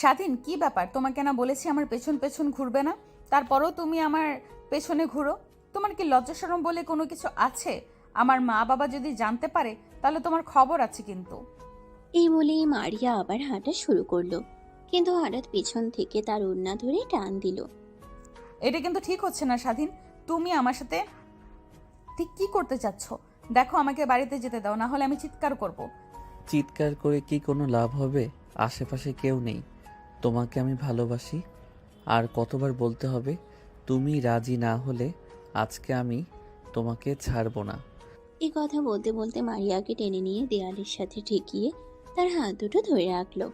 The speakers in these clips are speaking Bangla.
স্বাধীন, কি ব্যাপার? তোমাকে না বলেছি আমার পেছন পেছন ঘুরবে না, তারপরও তুমি আমার পেছনে ঘুরো। তোমার কি লজ্জা শরম বলে কোনো কিছু আছে? আমার মা বাবা যদি জানতে পারে তাহলে তোমার খবর আছে কিন্তু। এই বলেই মারিয়া আবার হাঁটা শুরু করলো, কিন্তু হঠাৎ পেছন থেকে তার ওড়না ধরে টান দিল। এটা কিন্তু ঠিক হচ্ছে না স্বাধীন। তুমি আমার সাথে ঠিক কি করতে চাচ্ছ? দেখো, আমাকে বাড়িতে যেতে দাও, না হলে আমি চিৎকার করব। চিৎকার করে কি কোনো লাভ হবে? আশেপাশে কেউ নেই। তোমাকে আমি ভালোবাসি। আর কতবার বলতে হবে? তুমি রাজি না হলে আজকে আমি তোমাকে ছাড়বো না। এই কথা বলতে বলতে মারিয়াকে টেনে নিয়ে দেয়ালের সাথে ঠেকিয়ে তার হাত দুটো ধরে রাখলো।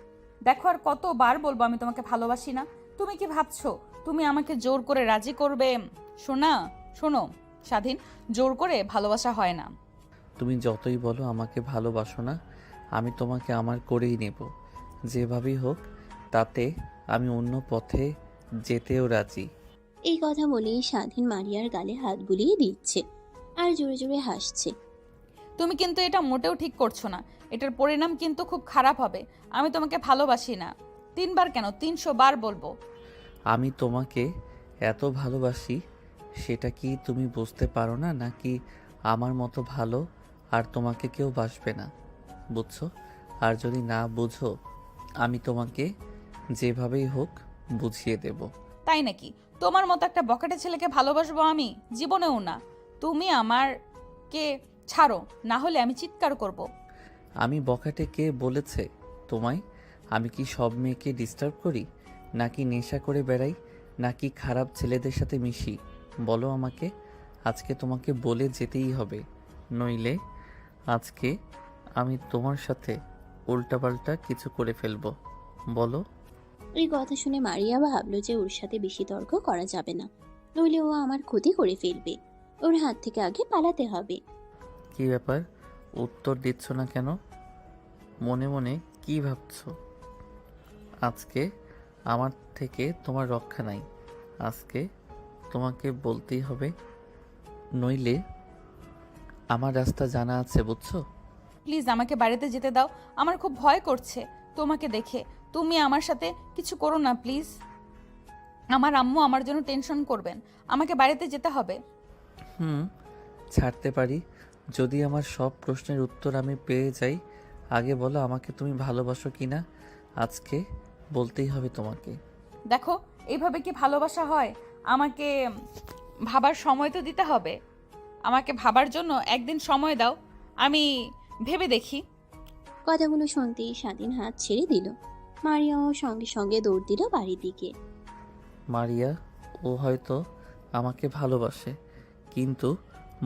দেখো, আর কতবার বলবো আমি তোমাকে ভালোবাসি না? তুমি কি ভাবছো তুমি আমাকে জোর করে রাজি করবে? শোনা, শোনো স্বাধীন, জোর করে ভালোবাসা হয় না। তুমি যতই বলো আমাকে ভালোবাসো না, আমি তোমাকে আমার করেই নেব। যেভাবেই হোক, তাতে আমি অন্য পথে যেতেও রাজি। এই কথা বলেই স্বাধীন মারিয়ার গালে হাত বুলিয়ে দিচ্ছে আর জোরে জোরে হাসছে। তুমি কিন্তু এটা মোটেও ঠিক করছো না। এটার পরিণাম কিন্তু খুব খারাপ হবে। আমি তোমাকে ভালোবাসি না। 3 বার কেন, 300 বার বলবো। আমি তোমাকে এত ভালোবাসি, সেটা কি তুমি বুঝতে পারো না? নাকি আমার মতো ভালো আর তোমাকে কেউ বাসবে না? বুঝছো? আর যদি না বুঝো, আমি তোমাকে যেভাবেই হোক বুঝিয়ে দেব। তাই নাকি? তোমার মতো একটা বকেটে ছেলেকে ভালোবাসবো আমি? জীবনেও না। তুমি আমারকে ছাড়ো, না হলে আমি চিৎকার করব। আমি বখাটে কে বলেছে তোমায়? আমি কি সব মেয়েকে ডিস্টার্ব করি? নাকি নেশা করে বেড়াই? নাকি খারাপ ছেলেদের সাথে মিশি? বলো আমাকে। আজকে তোমাকে বলে যেতেই হবে, নইলে আজকে আমি তোমার সাথে উল্টাপাল্টা কিছু করে ফেলবো। বলো। এই কথা শুনে মারিয়া ভাবলো যে ওর সাথে বেশি তর্ক করা যাবে না, নইলে ও আমার ক্ষতি করে ফেলবে। ওর হাত থেকে আগে পালাতে হবে। কি ব্যাপার? উত্তর দিচ্ছ না কেন? মনে মনে কি ভাবছো? আজকে আমার থেকে তোমার রক্ষা নাই। আজকে তোমাকে বলতেই হবে, নইলে আমার রাস্তা জানা আছে, বুঝছো? প্লিজ আমাকে বাড়িতে যেতে দাও। আমার খুব ভয় করছে তোমাকে দেখে। তুমি আমার সাথে কিছু করো না প্লিজ। আমার আম্মু আমার জন্য টেনশন করবেন। আমাকে বাড়িতে যেতে হবে। হুম, ছাড়তে পারি যদি আমার সব প্রশ্নের উত্তর আমি পেয়ে যাই। আগে বলো, আমাকে তুমি ভালোবাসো কি না? আজকে বলতেই হবে তোমাকে। দেখো, এইভাবে কি ভালোবাসা হয়? আমাকে ভাবার সময় তো দিতে হবে। আমাকে ভাবার জন্য একদিন সময় দাও, আমি ভেবে দেখি। কথাগুলো শুনতেই স্বাধীন হাত ছেড়ে দিল। মারিয়াও সঙ্গে সঙ্গে দৌড় দিল বাড়ির দিকে। মারিয়া, ও হয়তো আমাকে ভালোবাসে, কিন্তু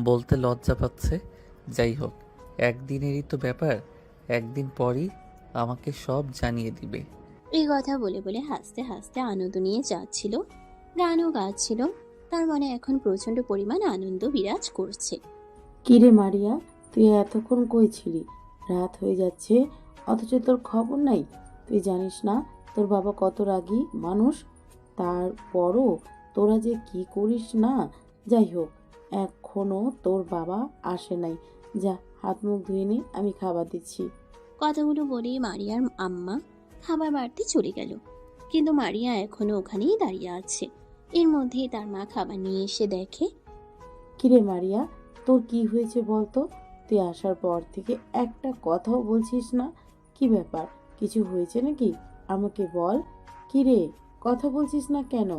বলতে লজ্জা পাচ্ছে। যাই হোক, একদিনেরই তো ব্যাপার। একদিন পরই আমাকে সব জানিয়ে দিবে। এই কথা বলে বলে হাসতে হাসতে আনন্দ নিয়ে যাচ্ছিল, গানও গাচ্ছিল। তার মনে এখন প্রচন্ড পরিমাণ আনন্দ বিরাজ করছে। কিরে মারিয়া, তুই এতক্ষণ কই ছিলি? রাত হয়ে যাচ্ছে, অথচ তোর খবর নাই। তুই জানিস না তোর বাবা কত রাগী মানুষ? তারপরও তোরা যে কি করিস না। যাই হোক, এখনো তোর বাবা আসে নাই। যা, হাত মুখ ধুয়ে নে, আমি খাবার দিচ্ছি। কথাগুলো বলেই মারিয়ার আম্মা খাবার বাড়তে চলে গেল, কিন্তু মারিয়া এখনো ওখানেই দাঁড়িয়ে আছে। এর মধ্যেই তার মা খাবার নিয়ে এসে দেখে। কিরে মারিয়া, তোর কি হয়েছে বলতো? তুই আসার পর থেকে একটা কথাও বলছিস না। কি ব্যাপার? কিছু হয়েছে নাকি? আমাকে বল। কিরে, কথা বলছিস না কেন?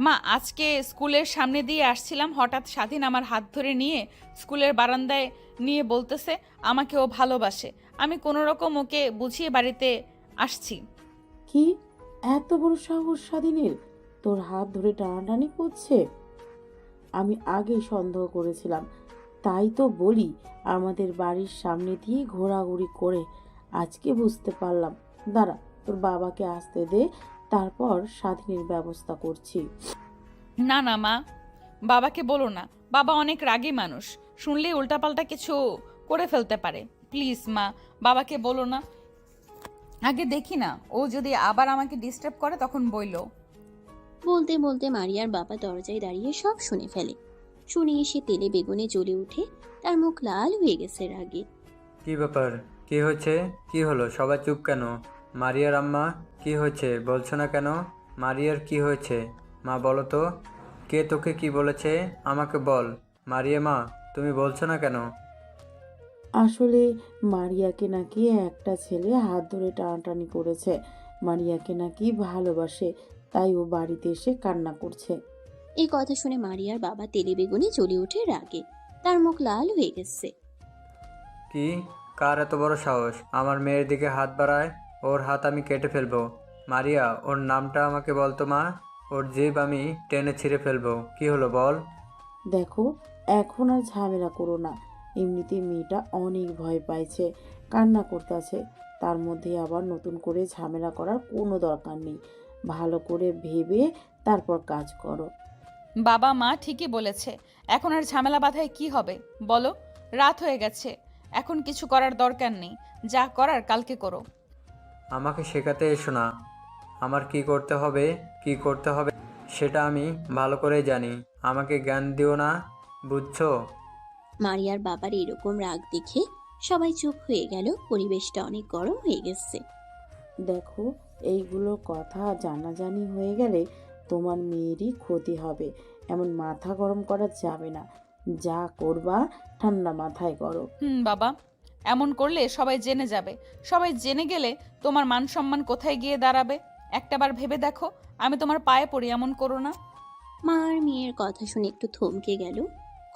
মা, আজকে স্কুলের সামনে দিয়ে আসছিলাম, হঠাৎ স্বাধীন আমার হাত ধরে নিয়ে স্কুলের বারান্দায় নিয়ে বলতেছে আমাকে ও ভালোবাসে। আমি কোনো রকম ওকে বুঝিয়ে বাড়িতে আসছি। কি এত বড় সাহস স্বাধীনের? তোর হাত ধরে টানাটানি করছে? আমি আগেই সন্দেহ করেছিলাম। তাই তো বলি, আমাদের বাড়ির সামনে দিয়ে ঘোরাঘুরি করে আজকে বুঝতে পারলাম। দাঁড়া, তোর বাবাকে আসতে দে, তারপর স্বাধীনের ব্যবস্থা করছি। না না মা, বাবাকে বলো না। বাবা অনেক রাগী মানুষ, শুনলেই উল্টাপাল্টা কিছু করে ফেলতে পারে। প্লিজ মা, বাবাকে বলো না। আগে দেখি না, ও যদি আবার আমাকে ডিস্টার্ব করে তখন বইলো। বলতে বলতে মারিয়ার বাবা দরজায় দাঁড়িয়ে সব শুনে ফেলে। শুনে এসে তেলে বেগুনে জ্বলে উঠে, তার মুখ লাল হয়ে গেছে রাগে। কি ব্যাপার? কি হয়েছে? কি হলো? সবাই চুপ কেন? মারিয়ার আম্মা, কি হয়েছে বলছো না কেন? মারিয়ার কি হয়েছে মা, বলো তো। কে তোকে কি বলেছে আমাকে বল। মারিয়া মা, তুমি বলছো না কেন? আসলে মারিয়াকে নাকি একটা ছেলে হাত ধরে টানাটানি করেছে। মারিয়াকে নাকি ভালোবাসে, তাই ও বাড়িতে এসে কান্না করছে। এই কথা শুনে মারিয়ার বাবা তেলে বেগুনে জ্বলে ওঠে রাগে। তার মুখ লাল হয়ে গেছে। কি? কার এত বড় সাহস আমার মেয়ের দিকে হাত বাড়ায়? ওর হাত আমি কেটে ফেলবো। মারিয়া, ওর নামটা আমাকে বলতো মা। ওর জিভ আমি টেনে ছিঁড়ে ফেলবো। কি হলো বল? দেখো, এখন আর ঝামেলা করো না। এমনিতেই মেয়েটা অনেক ভয় পাইছে, কান্না করতেছে। তার মধ্যে আবার নতুন করে ঝামেলা করার কোনো দরকার নেই। ভালো করে ভেবে তারপর কাজ করো। বাবা মা ঠিকই বলেছে, এখন আর ঝামেলা বাঁধায় কি হবে বলো? রাত হয়ে গেছে, এখন কিছু করার দরকার নেই। যা করার কালকে করো। আমাকে শেখাতে এসো না। আমার কি করতে হবে সেটা আমি ভালো করেই জানি। আমাকে জ্ঞান দিও না, বুঝছো? মারিয়ার বাবার এরকম রাগ দেখে সবাই চুপ হয়ে গেল। পরিবেশটা অনেক গরম হয়ে গেছে। দেখো, এইগুলো কথা জানাজানি হয়ে গেলে তোমার মেয়েরই ক্ষতি হবে। এমন মাথা গরম করা যাবে না। যা করবা ঠান্ডা মাথায় করো। বাবা, এমন করলে সবাই জেনে যাবে। সবাই জেনে গেলে তোমার মান সম্মান কোথায় গিয়ে দাঁড়াবে? একটাবার ভেবে দেখো। আমি তোমার পায়ে পড়ি, এমন করো না। মা আর মেয়ের কথা শুনে একটু থমকে গেল।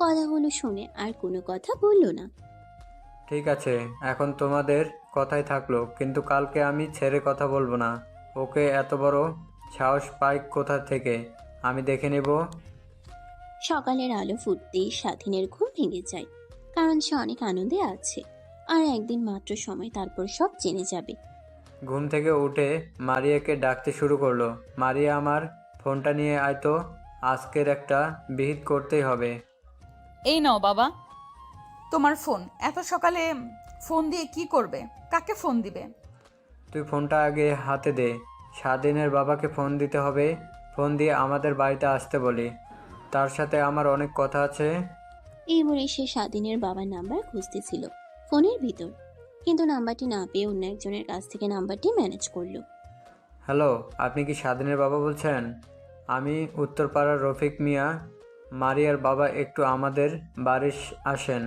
কথাগুলো শুনে আর কোনো কথা বলল না। ঠিক আছে, এখন তোমাদের কথাই থাকলো, কিন্তু কালকে আমি ছেড়ে কথা বলবো না। ওকে এত বড় সাহস পাই কোথা থেকে আমি দেখে নেব। সকালের আলো ফুটতেই স্বাধীনের ঘুম ভেঙে যায়, কারণ সে অনেক আনন্দে আছে। আর একদিন মাত্র সময়, তারপর সব জেনে যাবে। ঘুম থেকে উঠে মারিয়াকে ডাকতে শুরু করলো। মারিয়া, আমার ফোনটা নিয়ে আয় তো, আজকের একটা বিহিত করতেই হবে। এই নাও বাবা তোমার ফোন। এত সকালে ফোন দিয়ে কি করবে? কাকে ফোন দিবে? তুই ফোনটা আগে হাতে দে। স্বাধীনের বাবাকে ফোন দিতে হবে। ফোন দিয়ে আমাদের বাড়িতে আসতে বলি, তার সাথে আমার অনেক কথা আছে। এই বলে সে স্বাধীনের বাবার নাম্বার খুঁজতেছিল ফোনের ভিতর, কিন্তু নাম্বারটি না পেয়ে অন্য একজনের কাছ থেকে নাম্বারটি ম্যানেজ করলো। হ্যালো, আপনি কি স্বাধীনের বাবা বলছেন? আমি উত্তরপাড়ার রফিক মিয়া। মারিয়ার বাবা একটু আমাদের বাড়ি আসেন,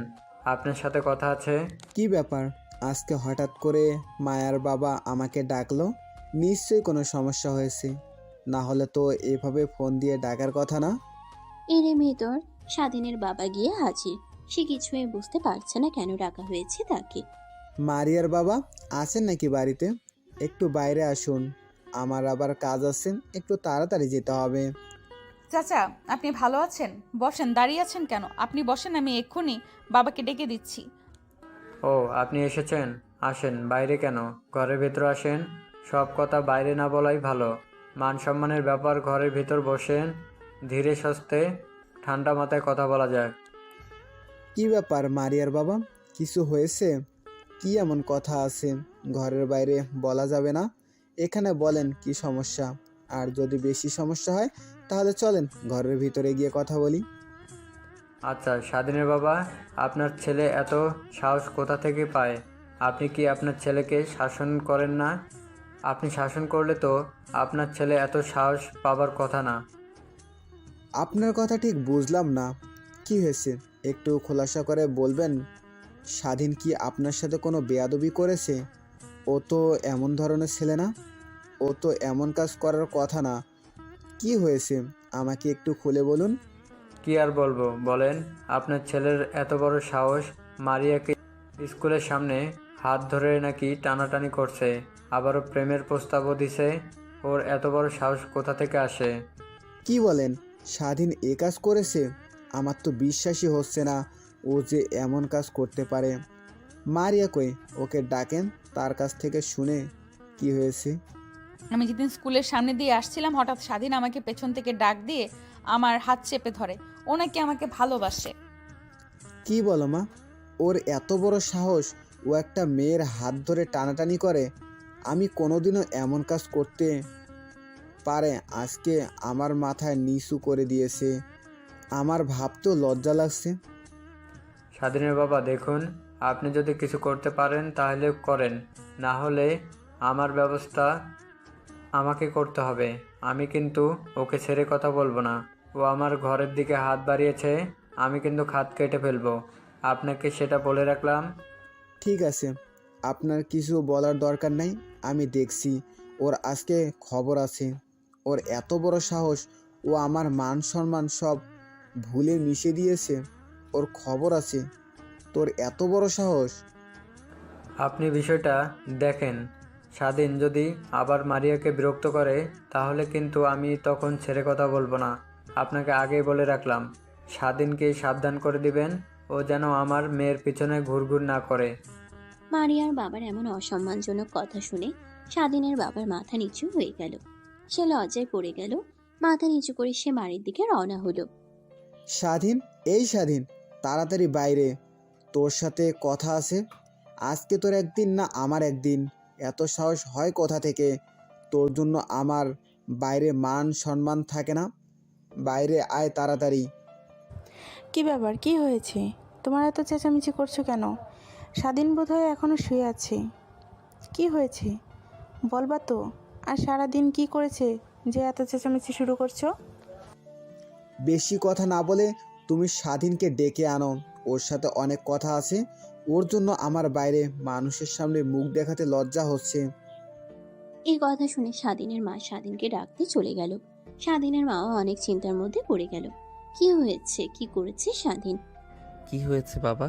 আপনার সাথে কথা আছে। কি ব্যাপার, আজকে হঠাৎ করে মায়ার বাবা আমাকে ডাকলো? নিশ্চয়ই কোনো সমস্যা হয়েছে, না হলে তো এভাবে ফোন দিয়ে ডাকার কথা না। এর ভেতর স্বাধীনের বাবা গিয়ে হাজির। সে কিছুই বুঝতে পারছে না কেন ডাকা হয়েছে তাকে। মারিয়ার বাবা আছেন নাকি বাড়িতে? একটু বাইরে আসুন, আমার আবার কাজ আছে, একটু তাড়াতাড়ি যেতে হবে। চাচা, আপনি ভালো আছেন? বসেন, দাঁড়িয়ে আছেন কেন? আপনি বসেন, আমি এক্ষুনি বাবাকে ডেকে দিচ্ছি। ও, আপনি এসেছেন? আসেন। বাইরে কেন, ঘরের ভেতর আসেন। সব কথা বাইরে না বলাই ভালো। মান সম্মানের ব্যাপার, ঘরের ভেতর বসেন। ধীরে সুস্থে ঠান্ডা মাথায় কথা বলা যাক। কি ব্যাপার মারিয়ার বাবা, কিছু হয়েছে? কি এমন কথা আছে ঘরের বাইরে বলা যাবে না? এখানে বলেন কি সমস্যা। আর যদি বেশি সমস্যা হয় তাহলে চলেন ঘরের ভিতরে গিয়ে কথা বলি। আচ্ছা স্বাধীনের বাবা, আপনার ছেলে এত সাহস কোথা থেকে পায়? আপনি কি আপনার ছেলেকে শাসন করেন না? আপনি শাসন করলে তো আপনার ছেলে এত সাহস পাবার কথা না। আপনার কথা ঠিক বুঝলাম না, কি হয়েছে একটু খোলাসা করে বলবেন। স্বাধীন কি আপনার সাথে কোনো বেয়াদবি করেছে? ও তো এমন ধরনের ছেলে না, ও তো এমন কাজ করার কথা না। কি হয়েছে আমাকে একটু খুলে বলুন। কি আর বলবো বলেন। আপনার ছেলের এত বড় সাহস, মারিয়াকে স্কুলের সামনে হাত ধরে নাকি টানাটানি করছে, আবারও প্রেমের প্রস্তাবও দিছে। ওর এত বড় সাহস কোথা থেকে আসে? কি বলেন, স্বাধীন এ কাজ করেছে? আমার তো বিশ্বাসই হচ্ছে না ও যে এমন কাজ করতে পারে। মারিয়া কই, ওকে ডাকেন, তার কাছ থেকে শুনে কি হয়েছে। আমি যেদিন স্কুলের সামনে দিয়ে আসছিলাম, হঠাৎ স্বাধীন আমাকে পেছন থেকে ডাক দিয়ে আমার হাত চেপে ধরে। ও নাকি আমাকে ভালোবাসে। কি বলো মা, ওর এত বড় সাহস, ও একটা মেয়ের হাত ধরে টানাটানি করে? আমি কোনোদিনও এমন কাজ করতে পারে? আজকে আমার মাথায় নিচু করে দিয়েছে, আমার ভাবতেও লজ্জা লাগছে। স্বাধীনের বাবা দেখুন, আপনি যদি কিছু করতে পারেন তাহলে করেন, না হলে আমার ব্যবস্থা আমাকে করতে হবে। আমি কিন্তু ওকে ছেড়ে কথা বলবো না। ও আমার ঘরের দিকে হাত বাড়িয়েছে, আমি কিন্তু খাত কেটে ফেলবো। আপনাকে সেটা বলে রাখলাম। ঠিক আছে, আপনার কিছু বলার দরকার নাই। আমি দেখছি ওর আজকে খবর আছে। ওর এত বড় সাহস, ও আমার মান সম্মান সব ভুলে মিশে দিয়েছে। ওর খবর আছে। তোর এত বড় সাহস! আপনি বিষয়টা দেখেন। স্বাধীন যদি আবার মারিয়াকে বিরক্ত করে, তাহলে কিন্তু আমি তখন ছেড়ে কথা বলবো না। আপনাকে আগেই বলে রাখলাম। স্বাধীনকে সাবধান করে দিবেন, ও যেন আমার মেয়ের পিছনে ঘুরঘুর না করে। মারিয়ার বাবার এমন অসম্মানজনক কথা শুনে স্বাধীনের বাবার মাথা নিচু হয়ে গেল। সে লজ্জায় পড়ে গেল। মাথা নিচু করে সে বাড়ির দিকে রওনা হলো। স্বাধীন, এই স্বাধীন, তাড়াতাড়ি বাইরে, তোর সাথে কথা আছে। আজকে তোর একদিন না আমার একদিন। এত সাহস হয় কোথা থেকে? তোর জন্য আমার বাইরে মান সম্মান থাকে না। বাইরে আয় তাড়াতাড়ি। কি ব্যাপার, কি হয়েছে? তোমার এত চেঁচামেচি করছো কেন? স্বাধীন বোধহয় এখনো শুয়ে আছে। কি হয়েছে বলবা তো? আর সারাদিন কি করেছে যে এত চেঁচামেচি শুরু করছো? বেশি কথা না বলে তুমি স্বাধীনকে ডেকে আনো। ওর সাথে অনেক কথা আছে। ওর জন্য আমার বাইরে মানুষের সামনে মুখ দেখাতে লজ্জা হচ্ছে। এই কথা শুনে স্বাধীনের মা স্বাধীনকে ডাকতে চলে গেল। স্বাধীনের মাও অনেক চিন্তার মধ্যে পড়ে গেল। কি হয়েছে, কি করেছে স্বাধীন? কি হয়েছে বাবা?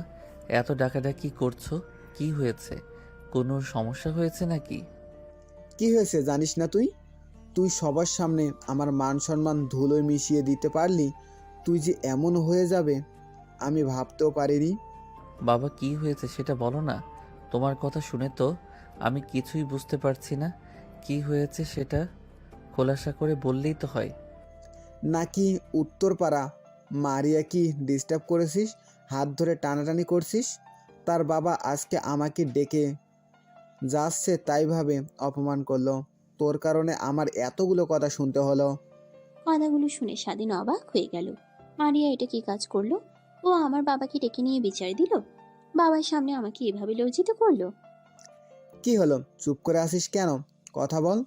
এত ডাকাডাকি করছো? কি হয়েছে? কোনো সমস্যা হয়েছে নাকি? কি হয়েছে জানিস না তুই? তুই সবার সামনে আমার মান সম্মান ধুলোয় মিশিয়ে দিতে পারলি? তুই যে এমন হয়ে যাবে আমি ভাবতেও পারিনি। বাবা কি হয়েছে সেটা বলো না। তোমার কথা শুনে তো আমি কিছুই বুঝতে পারছি না। কি হয়েছে সেটা খোলাসা করে বললেই তো হয়। নাকি উত্তরপাড়া মারিয়া কি ডিস্টার্ব করেছিস? হাত ধরে টানাটানি করছিস? তার বাবা আজকে আমাকে ডেকে যাচ্ছে তাই ভাবে অপমান করলো। তোর কারণে আমার এতগুলো কথা শুনতে হলো। কথাগুলো শুনে স্বাধীন অবাক হয়ে গেল। মারিয়া এটা কি কাজ করলো? ও আমার বাবাকে ডেকে নিয়ে বিচার দিল? বাবার সামনে আমাকে এভাবে লজ্জিত করলো? কি হলো, চুপ করে আসিস কেন? কথা বল।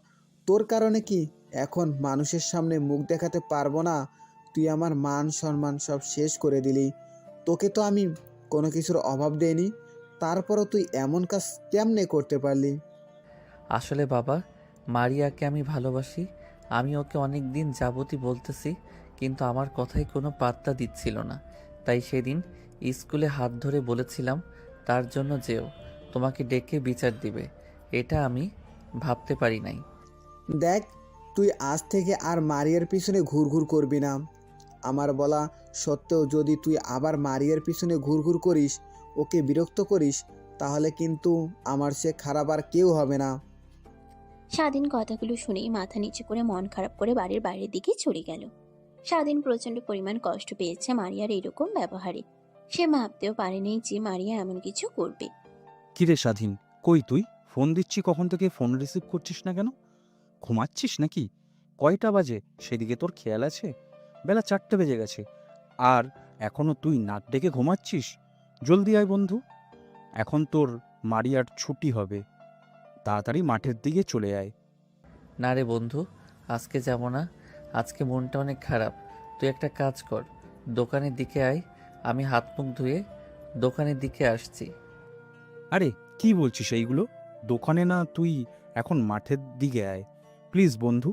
তোর কারণে কি এখন মানুষের সামনে মুখ দেখাতে পারবো না? তুই আমার মান সম্মান সব শেষ করে দিলি। তোকে তো আমি কোনো কিছুর অভাব দেইনি, তারপরও তুই এমন কাজ কেমনে করতে পারলি? আসলে বাবা, মারিয়াকে আমি ভালোবাসি। আমি ওকে অনেক দিন যাবতই বলতেছি, কিন্তু আমার কথায় কোনো পাত্তা দিচ্ছিল না। তাই সেদিন স্কুলে হাত ধরে বলেছিলাম তার জন্য যেও তোমাকে ডেকে বিচার দিবে। এটা আমি ভাবতে পারি নাই। দেখ, তুই আজ থেকে আর মারিয়ার পিছনে ঘুরঘুর করবি না। আমার বলা সত্ত্বেও যদি তুই আবার মারিয়ার পিছনে ঘুরঘুর করিস, ওকে বিরক্ত করিস, তাহলে কিন্তু আমার সে খারাপ আর কেউ হবে না। স্বাধীন কথাগুলো শুনেই মাথা নিচু করে মন খারাপ করে বাড়ির বাইরের দিকে চলে গেল। স্বাধীন প্রচন্ড পরিমাণ কষ্ট পেয়েছে মারিয়ার এরকম ব্যবহারে। সে ভাবতেও পারেনি যে মারিয়া এমন কিছু করবে। কিরে স্বাধীন, কই তুই? ফোন দিচ্ছি কখন থেকে, ফোন রিসিভ করছিস না কেন? ঘুমাচ্ছিস নাকি? কয়টা বাজে সেদিকে তোর খেয়াল আছে? বেলা 4টে বেজে গেছে, আর এখনো তুই নাক ডেকে ঘুমাচ্ছিস? জলদি আয় বন্ধু, এখন তোর মারিয়ার ছুটি হবে। তাড়াতাড়ি মাঠের দিকে চলে আয়। না রে বন্ধু, আজকে যাব না। আজকে মনটা অনেক খারাপ। তুই একটা কাজ কর, দোকানের দিকে আয়। আমি হাত মুখ ধুয়ে দোকানের দিকে আসছি। আরে কি বলছিস এইগুলো? দোকানে না, তুই এখন মাঠের দিকে আয় প্লিজ বন্ধু।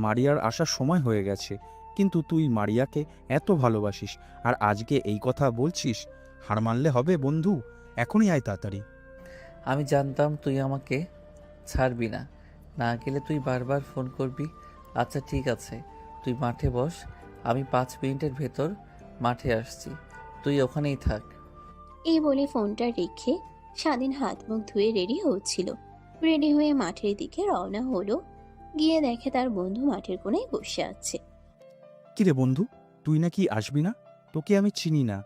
মারিয়ার আসার সময় হয়ে গেছে, কিন্তু তুই মারিয়াকে এত ভালোবাসিস, আর আজকে এই কথা বলছিস? হার মানলে হবে বন্ধু, এখনই আয় তাড়াতাড়ি। আমি জানতাম তুই আমাকে ছাড়বি না। না গেলে তুই বারবার ফোন করবি। আচ্ছা ঠিক আছে, তুই মাঠে বস। আমি 5 মিনিটের ভেতর মাঠে আসছি, তুই ওখানেই থাক। এই বলে ফোনটা রেখে স্বাধীন হাত মুখ ধুয়ে রেডি হচ্ছিল। রেডি হয়ে মাঠের দিকে রওনা হলো। গিয়ে দেখে তার বন্ধু মাঠের কোণায় বসে আছে। কিরে বন্ধু, তুই নাকি আসবি না? তোকে আমি চিনি না।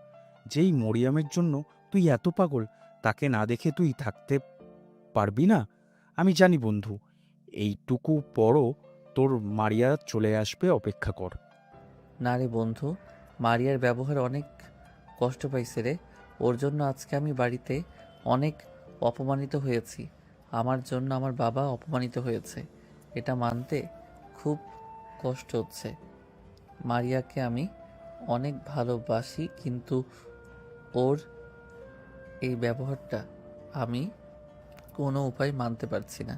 যেই মরিয়মের জন্য তুই এত পাগল, তাকে না দেখে তুই থাকতে পারবি না? আমি জানি বন্ধু, এইটুকু পরও তোর মারিয়া চলে আসবে, অপেক্ষা কর। না রে বন্ধু, মারিয়ার ব্যবহার অনেক কষ্ট পাইছে রে। ওর জন্য আজকে আমি বাড়িতে অনেক অপমানিত হয়েছি। আমার জন্য আমার বাবা অপমানিত হয়েছে, এটা মানতে খুব কষ্ট হচ্ছে। মারিয়াকে আমি অনেক ভালোবাসি, কিন্তু ওর এই ব্যবহারটা আমি কোনো উপায় মানতে পারছি না।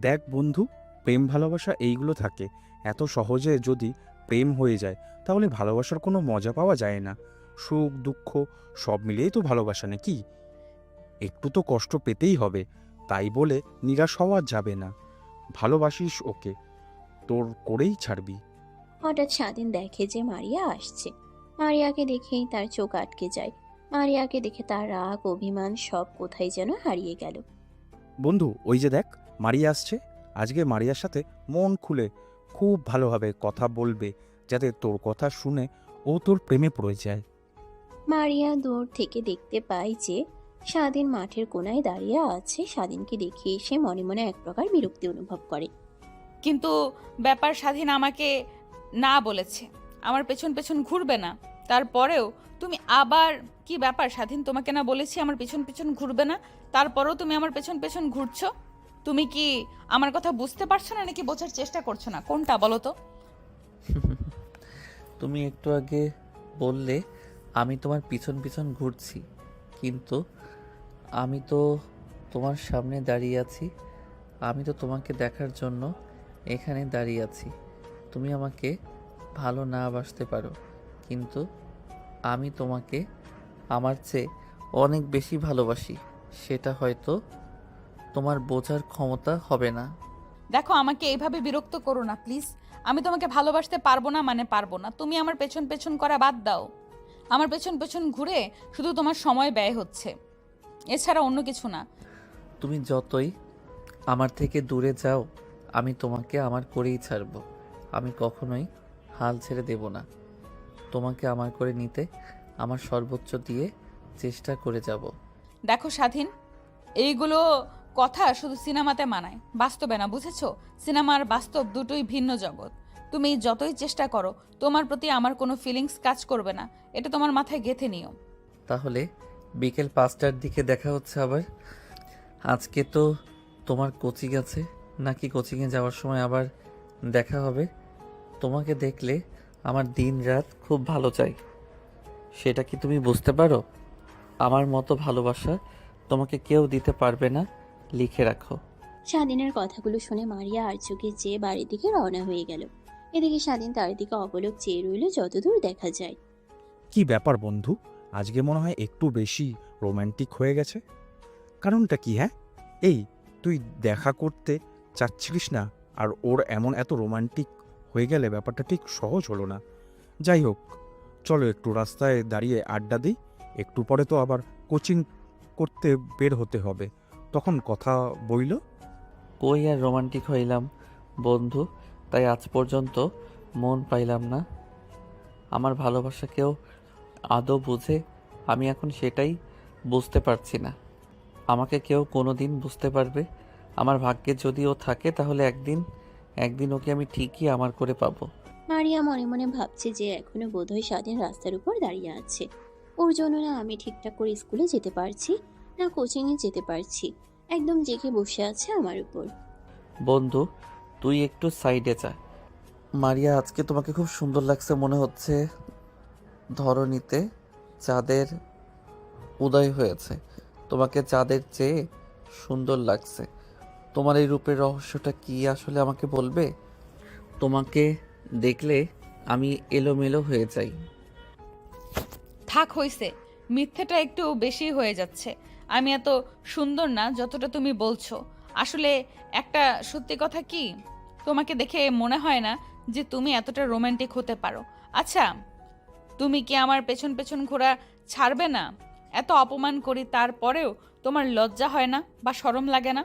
দেখ বন্ধু, প্রেম ভালোবাসা এইগুলো থাকে। এত সহজে যদি প্রেম হয়ে যায় তাহলে ভালোবাসার কোনো মজা পাওয়া যায় না। সুখ দুঃখ সব মিলিয়েই তো ভালোবাসা নাকি? একটু তো কষ্ট পেতেই হবে, তাই বলে নিরাশ হওয়া যাবে না। ভালোবাসিস ওকে, তোর করেই ছাড়বি। হঠাৎ স্বাধীন দেখে যে মারিয়া আসছে। মারিয়াকে দেখেই তার চোখ আটকে যায়। মারিয়াকে দেখে তার রাগ অভিমান সব কোথায় যেন হারিয়ে গেল। বন্ধু, ওই যে দেখ, মারিয়া আসছে। আজকে মারিয়ার সাথে মন খুলে খুব ভালোভাবে কথা বলবে, যাতে তোর কথা শুনে ও তোর প্রেমে পড়ে যায়। মারিয়া দূর থেকে দেখতে পায় যে স্বাধীন মাঠের কোনায় দাঁড়িয়ে আছে। স্বাধীনকে দেখে সে মনে মনে এক প্রকার বিরক্তি অনুভব করে। কিন্তু ব্যাপার স্বাধীন আমাকে না বলেছে আমার পেছন পেছন ঘুরবে না, তারপরেও তুমি আবার কি ব্যাপার স্বাধীন, তোমাকে না বলেছি আমার পেছন পেছন ঘুরবে না, তারপরেও তুমি আমার পেছন পেছন ঘুরছো? তুমি কি আমার কথা বুঝতে পারছো না নাকি বোঝার চেষ্টা করছো না, কোনটা বলো তো? তুমি একটু আগে বললে আমি তোমার পিছন পিছন ঘুরছি, কিন্তু আমি তো তোমার সামনে দাঁড়িয়ে আছি। আমি তো তোমাকে দেখার জন্য এখানে দাঁড়িয়ে আছি। তুমি আমাকে ভালো না বাসতে পারো, কিন্তু আমি তোমাকে আমার চেয়ে অনেক বেশি ভালোবাসি। সেটা হয়তো তোমার বোঝার ক্ষমতা হবে না। দেখো আমাকে এইভাবে বিরক্ত করো না প্লিজ। আমি তোমাকে ভালোবাসতে পারবো না মানে পারবো না। তুমি আমার পেছন পেছন করা বাদ দাও। আমার পেছন পেছন ঘুরে শুধু তোমার সময় ব্যয় হচ্ছে, এছাড়া অন্য কিছু না। তুমি যতই আমার থেকে দূরে যাও, আমি তোমাকে আমার করেই ছাড়বো। আমি কখনোই হাল ছেড়ে দেব না। তোমাকে আমার করে নিতে আমার সর্বোচ্চ দিয়ে চেষ্টা করে যাব। দেখো স্বাধীন, এইগুলো কথা শুধু সিনেমাতে মানায়, বাস্তবে না, বুঝেছো? সিনেমা আর বাস্তব দুটোই ভিন্ন জগৎ। তুমি যতই চেষ্টা করো তোমার প্রতি আমার কোনো ফিলিংস কাজ করবে না, এটা তোমার মাথায় গেঁথে নিও। তাহলে বিকেল 5টার দিকে দেখা হচ্ছে আবার। আজকে তো তোমার কোচিং আছে, নাকি কোচিংয়ে যাওয়ার সময় আবার দেখা হবে? তোমাকে দেখলে আমার দিন রাত খুব ভালো চাই, সেটা কি তুমি বুঝতে পারো? আমার মতো ভালোবাসা তোমাকে কেউ দিতে পারবে না, লিখে রাখো। স্বাধীনের কথাগুলো শুনে মারিয়া আর চোখে চেয়ে বাড়ির দিকে রওনা হয়ে গেল। এদিকে স্বাধীন তার দিকে অপলক চেয়ে রইল যতদূর দেখা যায়। কি ব্যাপার বন্ধু, আজকে মনে হয় একটু বেশি রোমান্টিক হয়ে গেছে। কারণটা কি? হ্যাঁ, এই তুই দেখা করতে চাচ্ছিলিস না, আর ওর এমন এত রোমান্টিক হয়ে গেলে ব্যাপারটা ঠিক সহজ হলো না। যাই হোক, চলো একটু রাস্তায় দাঁড়িয়ে আড্ডা দিই। একটু পরে তো আবার কোচিং করতে বের হতে হবে, তখন কথা বইল। কই আর রোমান্টিক হইলাম বন্ধু, তাই আজ পর্যন্ত মন পাইলাম না। আমার ভালোবাসা কেউ আদৌ বুঝে? আমি এখন সেটাই বুঝতে পারছি না। আমাকে কেউ কোনো দিন বুঝতে পারবে? আমার ভাগ্যে যদি ও থাকে তাহলে একদিন একদিন ওকে আমি ঠিকই আমার করে পাবো। মারিয়া মনে মনে ভাবছে যে এখনো বোধহয় স্বাধীন রাস্তার উপর দাঁড়িয়ে আছে। ওর জন্য না আমি ঠিকঠাক করে স্কুলে যেতে পারছি, না কোচিংয়ে যেতে পারছি। একদম জেগে বসে আছে আমার উপর। বন্ধু, তুই একটু সাইডে যা। মারিয়া, আজকে তোমাকে খুব সুন্দর লাগছে মনে হচ্ছে। ধরণীতে চাঁদের উদয় হয়েছে, তোমাকে চাঁদের চেয়ে সুন্দর লাগছে। তোমার এই রূপের রহস্যটা কি আসলে আমাকে বলবে? তোমাকে দেখলে আমি এলোমেলো হয়ে যাই। থাক হইছে, মিথ্যেটা একটু বেশি হয়ে যাচ্ছে। আমি এত সুন্দর না যতটা তুমি বলছো। আসলে একটা সত্যি কথা কি, তোমাকে দেখে মনে হয় না যে তুমি এতটা রোমান্টিক হতে পারো। আচ্ছা, তুমি কি আমার পেছন পেছন ঘোরা ছাড়বে না? এত অপমান করি তারপরেও তোমার লজ্জা হয় না বা শরম লাগে না?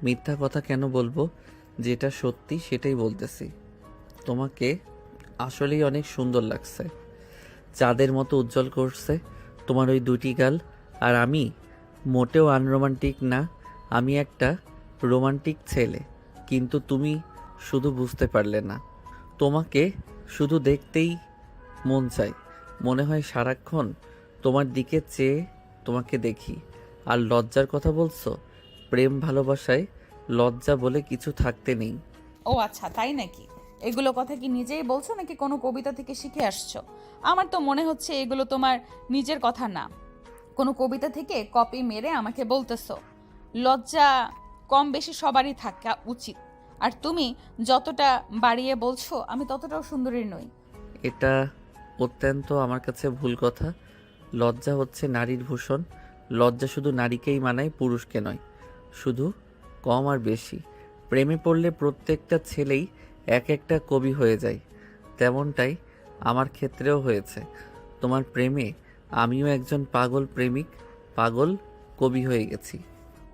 মিথ্যা কথা কেন বলবো? যেটা সত্যি সেটাই বলতেছি। তোমাকে আসলেই অনেক সুন্দর লাগছে, চাঁদের মতো উজ্জ্বল করছে তোমার ওই দুটি গাল। আর আমি মোটেও আনরোমান্টিক না, আমি একটা রোমান্টিক ছেলে, কিন্তু তুমি শুধু বুঝতে পারলে না। তোমাকে শুধু দেখতেই মন চায়, মনে হয় সারাক্ষণ তোমার দিকে চেয়ে তোমাকে দেখি। আর লজ্জার কথা বলছো, প্রেম ভালোবাসায় লজ্জা বলে কিছু থাকতে নেই। ও আচ্ছা, তাই নাকি? এগুলো কথা কি নিজেই বলছো নাকি কোনো কবিতা থেকে শিখে আসছো? আমার তো মনে হচ্ছে এগুলো তোমার নিজের কথা না, কোনো কবিতা থেকে কপি মেরে আমাকে বলতেছো। লজ্জা কম বেশি সবারই থাকা উচিত। আর তুমি যতটা বাড়িয়ে বলছো আমি ততটাও সুন্দরী নই। এটা অত্যন্ত আমার কাছে ভুল কথা। লজ্জা হচ্ছে নারীর ভূষণ। লজ্জা শুধু নারীকেই মানায়, পুরুষকে নয়। শুধু কম আর বেশি। প্রেমে পড়লে প্রত্যেকটা ছেলেই এক একটা কবি হয়ে যায়, তেমনটাই আমার ক্ষেত্রেও হয়েছে। তোমার প্রেমে আমিও একজন পাগল প্রেমিক, পাগল কবি হয়ে গেছি।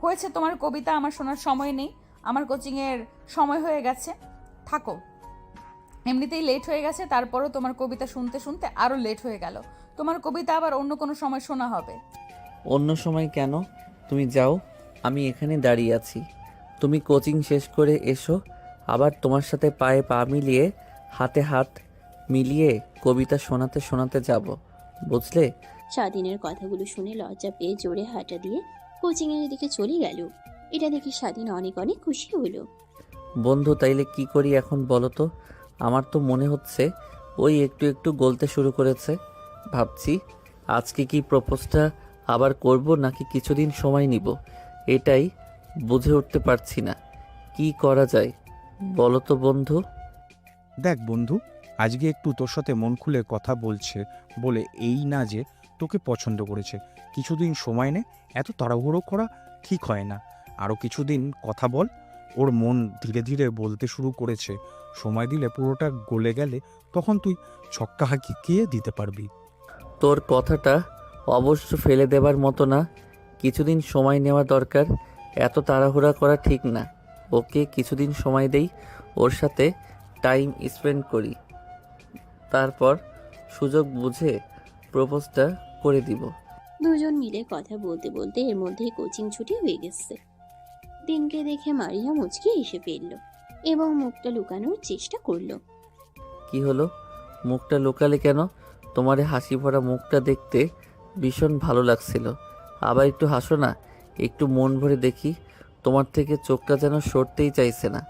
হয়েছে, তোমার কবিতা আমার শোনার সময় নেই। আমার কোচিংয়ের সময় হয়ে গেছে, থাকো। এমনিতেই লেট হয়ে গেছে, তারপরও তোমার কবিতা শুনতে শুনতে আরও লেট হয়ে গেল। তোমার কবিতা আবার অন্য কোনো সময় শোনা হবে। অন্য সময় কেন? তুমি যাও, আমি এখানে দাঁড়িয়ে আছি। তুমি কোচিং শেষ করে এসো, আবার তোমার সাথে পায়ে পা মিলিয়ে হাতে হাত মিলিয়ে কবিতা শোনাতে শোনাতে যাব, বুঝলে? স্বাধীনের কথাগুলো শুনে লজ্জা পেয়ে জোরে হাঁটা দিয়ে কোচিংয়ের দিকে চলে গেল। এটা দেখে স্বাধীন অনেক অনেক খুশি হলো। বন্ধু, তাইলে কি করি এখন বলো তো? আমার তো মনে হচ্ছে ওই একটু একটু গলতে শুরু করেছে। ভাবছি আজকে কি প্রপোজটা আবার করব নাকি কিছুদিন সময় নিব, এটাই বুঝে উঠতে পারছি না। কি করা যায় বলো তো বন্ধু? দেখ বন্ধু, আজকে একটু তোর সাথে মন খুলে কথা বলছে বলে এই না যে তোকে পছন্দ করেছে। কিছুদিন সময় নে, এত তাড়াহুড়ো করা ঠিক হয় না। আরও কিছুদিন কথা বল। ওর মন ধীরে ধীরে বলতে শুরু করেছে। সময় দিলে পুরোটা গলে গেলে তখন তুই ছক্কা হাঁকিয়ে দিতে পারবি। তোর কথাটা অবশ্য ফেলে দেবার মতো না। কিছুদিন সময় নেওয়া দরকার, এত তাড়াহুড়া করা ঠিক না। ওকে কিছুদিন সময় দেই, ওর সাথে টাইম স্পেন্ড করি, তারপর সুযোগ বুঝে প্রপোজটা করে দিব। দুজন মিলে কথা বলতে বলতে এর মধ্যেই কোচিং ছুটি হয়ে গেছে। দিনকে দেখে মারিয়া মুচকি এসে ফেলল এবং মুখটা লুকানোর চেষ্টা করলো। কি হলো? মুখটা লুকালে কেন? তোমার এই হাসি ভরা মুখটা দেখতে ভীষণ ভালো লাগছিল। আবার একটু হাসো না, একটু মন ভরে দেখি। তোমার থেকে চোখটা যেন সরতেই চাইছে না।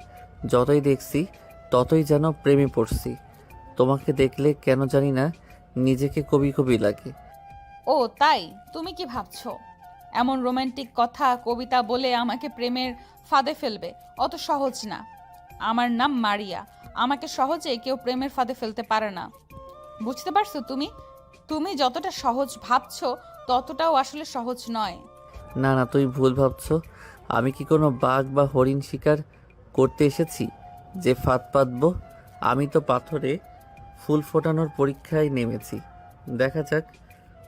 যতই দেখছি ততই যেন প্রেমে পড়ছি। তোমাকে দেখলে কেন জানি না নিজেকে কবি কবি লাগে। ও তাই? তুমি কি ভাবছো এমন রোমান্টিক কথা কবিতা বলে আমাকে প্রেমের ফাঁদে ফেলবে? অত সহজ না। আমার নাম মারিয়া, আমাকে সহজে কেউ প্রেমের ফাঁদে ফেলতে পারে না। বুঝতে পারছো তুমি? তুমি যতটা সহজ ভাবছো ততটাও আসলে সহজ নয়। না না, তুই ভুল ভাবছো। আমি কি কোনো বাঘ বা হরিণ শিকার করতে এসেছি যে ফাঁদ পাতবো? আমি তো পাথরে ফুল ফোটানোর পরীক্ষায় নেমেছি। দেখা যাক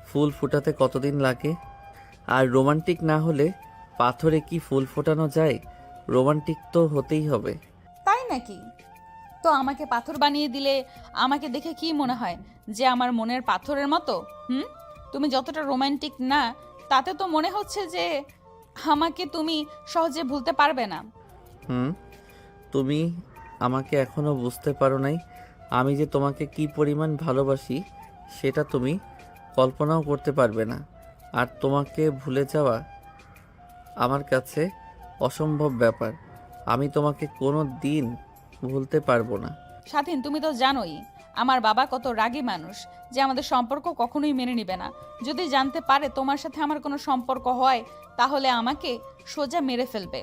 ফুল ফোটাতে কতদিন লাগে। আর রোমান্টিক না হলে পাথরে কি ফুল ফোটানো যায়? রোমান্টিক তো হতেই হবে। তাই নাকি? তো আমাকে পাথর বানিয়ে দিলে আমাকে দেখে কি মনে হয় যে আমার মনের পাথরের মতো? তুমি যতটা রোমান্টিক না তাতে তো মনে হচ্ছে যে আমাকে তুমি সহজে ভুলতে পারবে না। হুম, তুমি আমাকে এখনো বুঝতে পারো নাই। আমি যে তোমাকে কি পরিমাণ ভালোবাসি সেটা তুমি কল্পনাও করতে পারবে না। আর তোমাকে ভুলে যাওয়া আমার কাছে অসম্ভব ব্যাপার। আমি তোমাকে কোনো দিন ভুলতে পারবো না। স্বাধীন, তুমি তো জানোই আমার বাবা কত রাগী মানুষ, যে আমাদের সম্পর্ক কখনোই মেনে নিবে না। যদি জানতে পারে তোমার সাথে আমার কোনো সম্পর্ক হয় তাহলে আমাকে সোজা মেরে ফেলবে।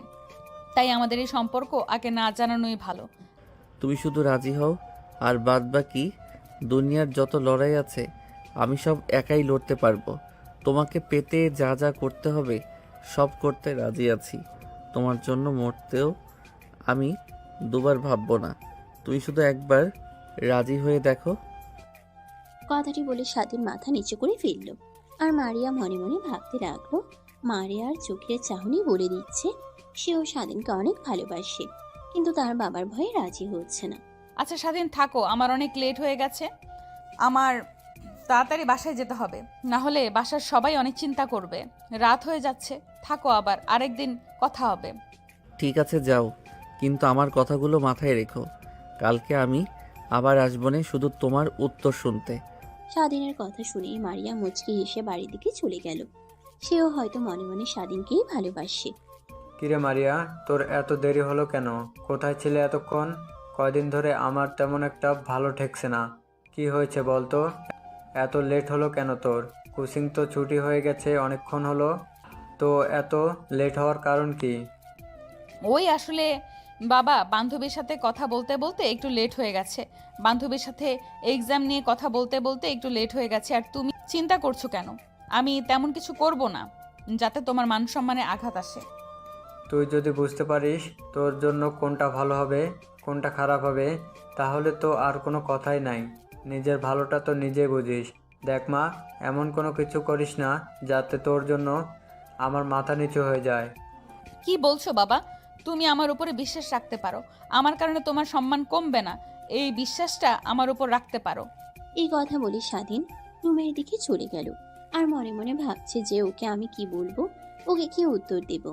তাই আমাদের এই সম্পর্ক আগে না জানানোই ভালো। তুমি শুধু রাজি হও, আর বাদ বাকি দুনিয়ার যত লড়াই আছে আমি সব একাই লড়তে পারবো। তোমাকে পেতে যা যা করতে হবে সব করতে রাজি আছি। তোমার জন্য মরতেও আমি দুবার ভাববো না। তুমি শুধু একবার রাজি হয়ে দেখো। কথাটি বলে স্বাধীন মাথা নিচু করে ফেলল। আর মারিয়া মনে মনে ভাবতে লাগলো, মারিয়ার চোখের চাহনি বলে দিচ্ছে সেও স্বাধীনকে অনেক ভালোবাসে, কিন্তু তার বাবার ভয়ে রাজি হচ্ছে না। আচ্ছা স্বাধীন, থাকো, আমার অনেক লেট হয়ে গেছে। আমার তাড়াতাড়ি বাসায় যেতে হবে, না হলে বাসার সবাই অনেক চিন্তা করবে। রাত হয়ে যাচ্ছে, থাকো, আবার আরেকদিন কথা হবে। ঠিক আছে যাও, কিন্তু আমার কথাগুলো মাথায় রেখো। কালকে আমি আবার আসবো না শুধু তোমার উত্তর শুনতে। স্বাধীনের কথা শুনেই মারিয়া মুচকি হেসে বাড়ির দিকে চলে গেল। সেও হয়তো মনে মনে স্বাধীনকেই ভালোবাসে। কিরে মারিয়া, তোর এত দেরি হলো কেন? কোথায় ছিলে এতক্ষণ? কয়দিন ধরে আমার তেমন একটা ভালো ঠেকছে না। কি হয়েছে বলতো? এত লেট হলো কেন তোর? কোচিং তো ছুটি হয়ে গেছে অনেকক্ষণ হলো। তো এত লেট হওয়ার কারণ কি? ওই আসলে বাবা, বান্ধবীর সাথে কথা বলতে বলতে একটু লেট হয়ে গেছে। বান্ধবীর সাথে এক্সাম নিয়ে কথা বলতে বলতে একটু লেট হয়ে গেছে। আর তুমি চিন্তা করছো কেন? আমি তেমন কিছু করব না যাতে তোমার মান সম্মানে আঘাত আসে। তুই যদি বুঝতে পারিস তোর জন্য কোনটা ভালো হবে কোনটা খারাপ হবে, তাহলে তো আর কোনো কথাই নাই। নিজের ভালোটা তো নিজেই বুঝিস। দেখ মা, এমন কোনো কিছু করিস না যাতে তোর জন্য আমার মাথা নিচু হয়ে যায়। কি বলছো বাবা? তুমি আমার উপরে বিশ্বাস রাখতে পারো। আমার কারণে তোমার সম্মান কমবে না, এই বিশ্বাসটা আমার উপর রাখতে পারো। এই কথা বলে স্বাধীন রুমের দিকে চলে গেল। আর মনে মনে ভাবছে যে ওকে আমি কি বলবো, ওকে কি উত্তর দেব।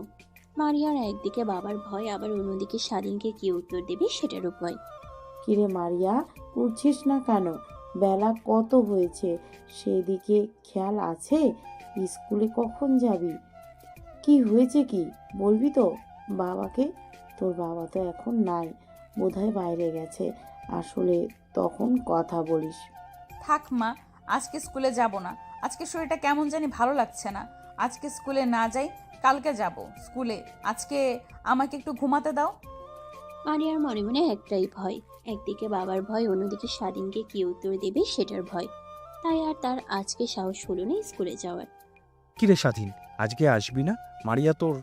মারিয়ার একদিকে বাবার ভয়, আবার অন্যদিকে স্বাধীনকে কি উত্তর দেবে সেটারও ভয়। কিরে মারিয়া, উঠছিস না কেন? বেলা কত হয়েছে, সেদিকে খেয়াল আছে? স্কুলে কখন যাবি? কি হয়েছে, কি বলবি তো বাবাকে? তোর বাবা তো এখন নাই, বোধহয় বাইরে গেছে। আসলে তখন কথা বলিস। থাক মা, আজকে স্কুলে যাব না। আজকে শরীরটা কেমন জানি ভালো লাগছে না। আজকে স্কুলে না যাই, কালকে যাব স্কুলে। আজকে আমাকে একটু ঘুমাতে দাও। মারিয়ার মনে মনে একটাই ভয়, একদিকে বাবার ভয়, অন্যদিকে স্বাধীনকে কি উত্তর দেবে সেটার ভয়। তাই আর তার আজকে সাহস হলো না স্কুলে যাওয়ার। কিরে স্বাধীন, আজকে আসবি না? মারিয়া তোর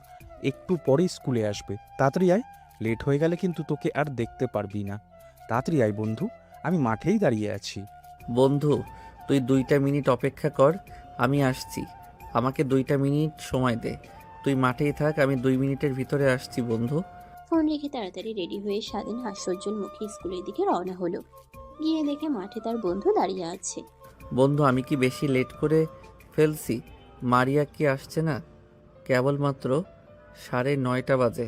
একটু পরেই স্কুলে আসবে, তাড়াতাড়ি আয়। লেট হয়ে গেলে কিন্তু তোকে আর দেখতে পারবি না। তাড়াতাড়ি আয় বন্ধু, আমি মাঠেই দাঁড়িয়ে আছি। বন্ধু, তুই 2টা মিনিট অপেক্ষা কর, আমি আসছি। আমাকে 2টা মিনিট সময় দে। তুই মাঠেই থাক, আমি 2 মিনিটের ভিতরে আসছি বন্ধু। ফোন রেখে তাড়াতাড়ি রেডি হয়ে স্বাধীন হাস্যোজ্জ্বল মুখে স্কুলের দিকে রওনা হলো। গিয়ে দেখে মাঠে তার বন্ধু দাঁড়িয়ে আছে। বন্ধু, আমি কি বেশি লেট করে ফেলছি? মারিয়া কি আসছে না? কেবলমাত্র 9:30 বাজে।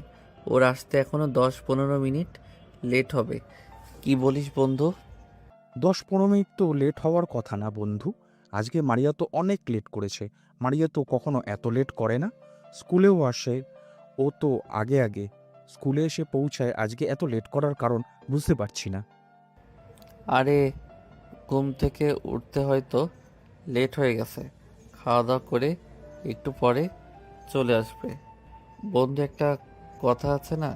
ওর আসতে এখনো 10-15 মিনিট লেট হবে। কি বলিস বন্ধু? 10-15 মিনিট তো লেট হওয়ার কথা না বন্ধু। আজকে মারিয়া তো অনেক লেট করেছে। মারিয়া তো কখনো এত লেট করে না। স্কুলেও আসে ও তো আগে আগে স্কুলে এসে পৌঁছায়। আজকে এত লেট করার কারণ বুঝতে পারছি না। আরে, ঘুম থেকে উঠতে হয়তো লেট হয়ে গেছে। খাওয়া দাওয়া করে একটু পরে চলে আসবে। বন্ধু, একটা কথা আছে না,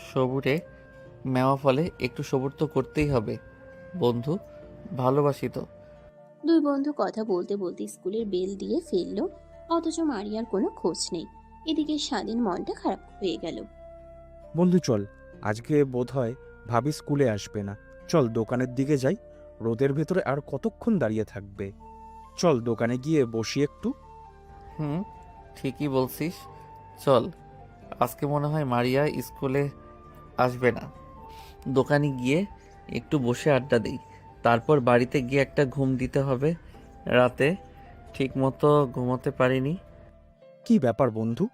সবুরে মেওয়া ফলে। একটু সবুর তো করতেই হবে বন্ধু, ভালোবাসি তো। দুই বন্ধু কথা বলতে বলতে স্কুলের বেল দিয়ে ফেললো, অথচ মারিয়ার কোনো খোঁজ নেই। এদিকে স্বাধীন মনটা খারাপ হয়ে গেল। বন্ধু চল, আজকে বোধহয় ভাবি স্কুলে আসবে না। চল দোকানের দিকে যাই। রোদের ভেতরে আর কতক্ষণ দাঁড়িয়ে থাকবে? চল দোকানে গিয়ে বসি একটু। হুম, ঠিকই বলছিস। চল। আজকে মনে হয় মারিয়া স্কুলে আসবে না। দোকানে গিয়ে একটু বসে আড্ডা দিই, তারপর বাড়িতে গিয়ে একটা ঘুম দিতে হবে। রাতে ঠিক মতো ঘুমোতে পারিনি। কি ব্যাপার বন্ধু,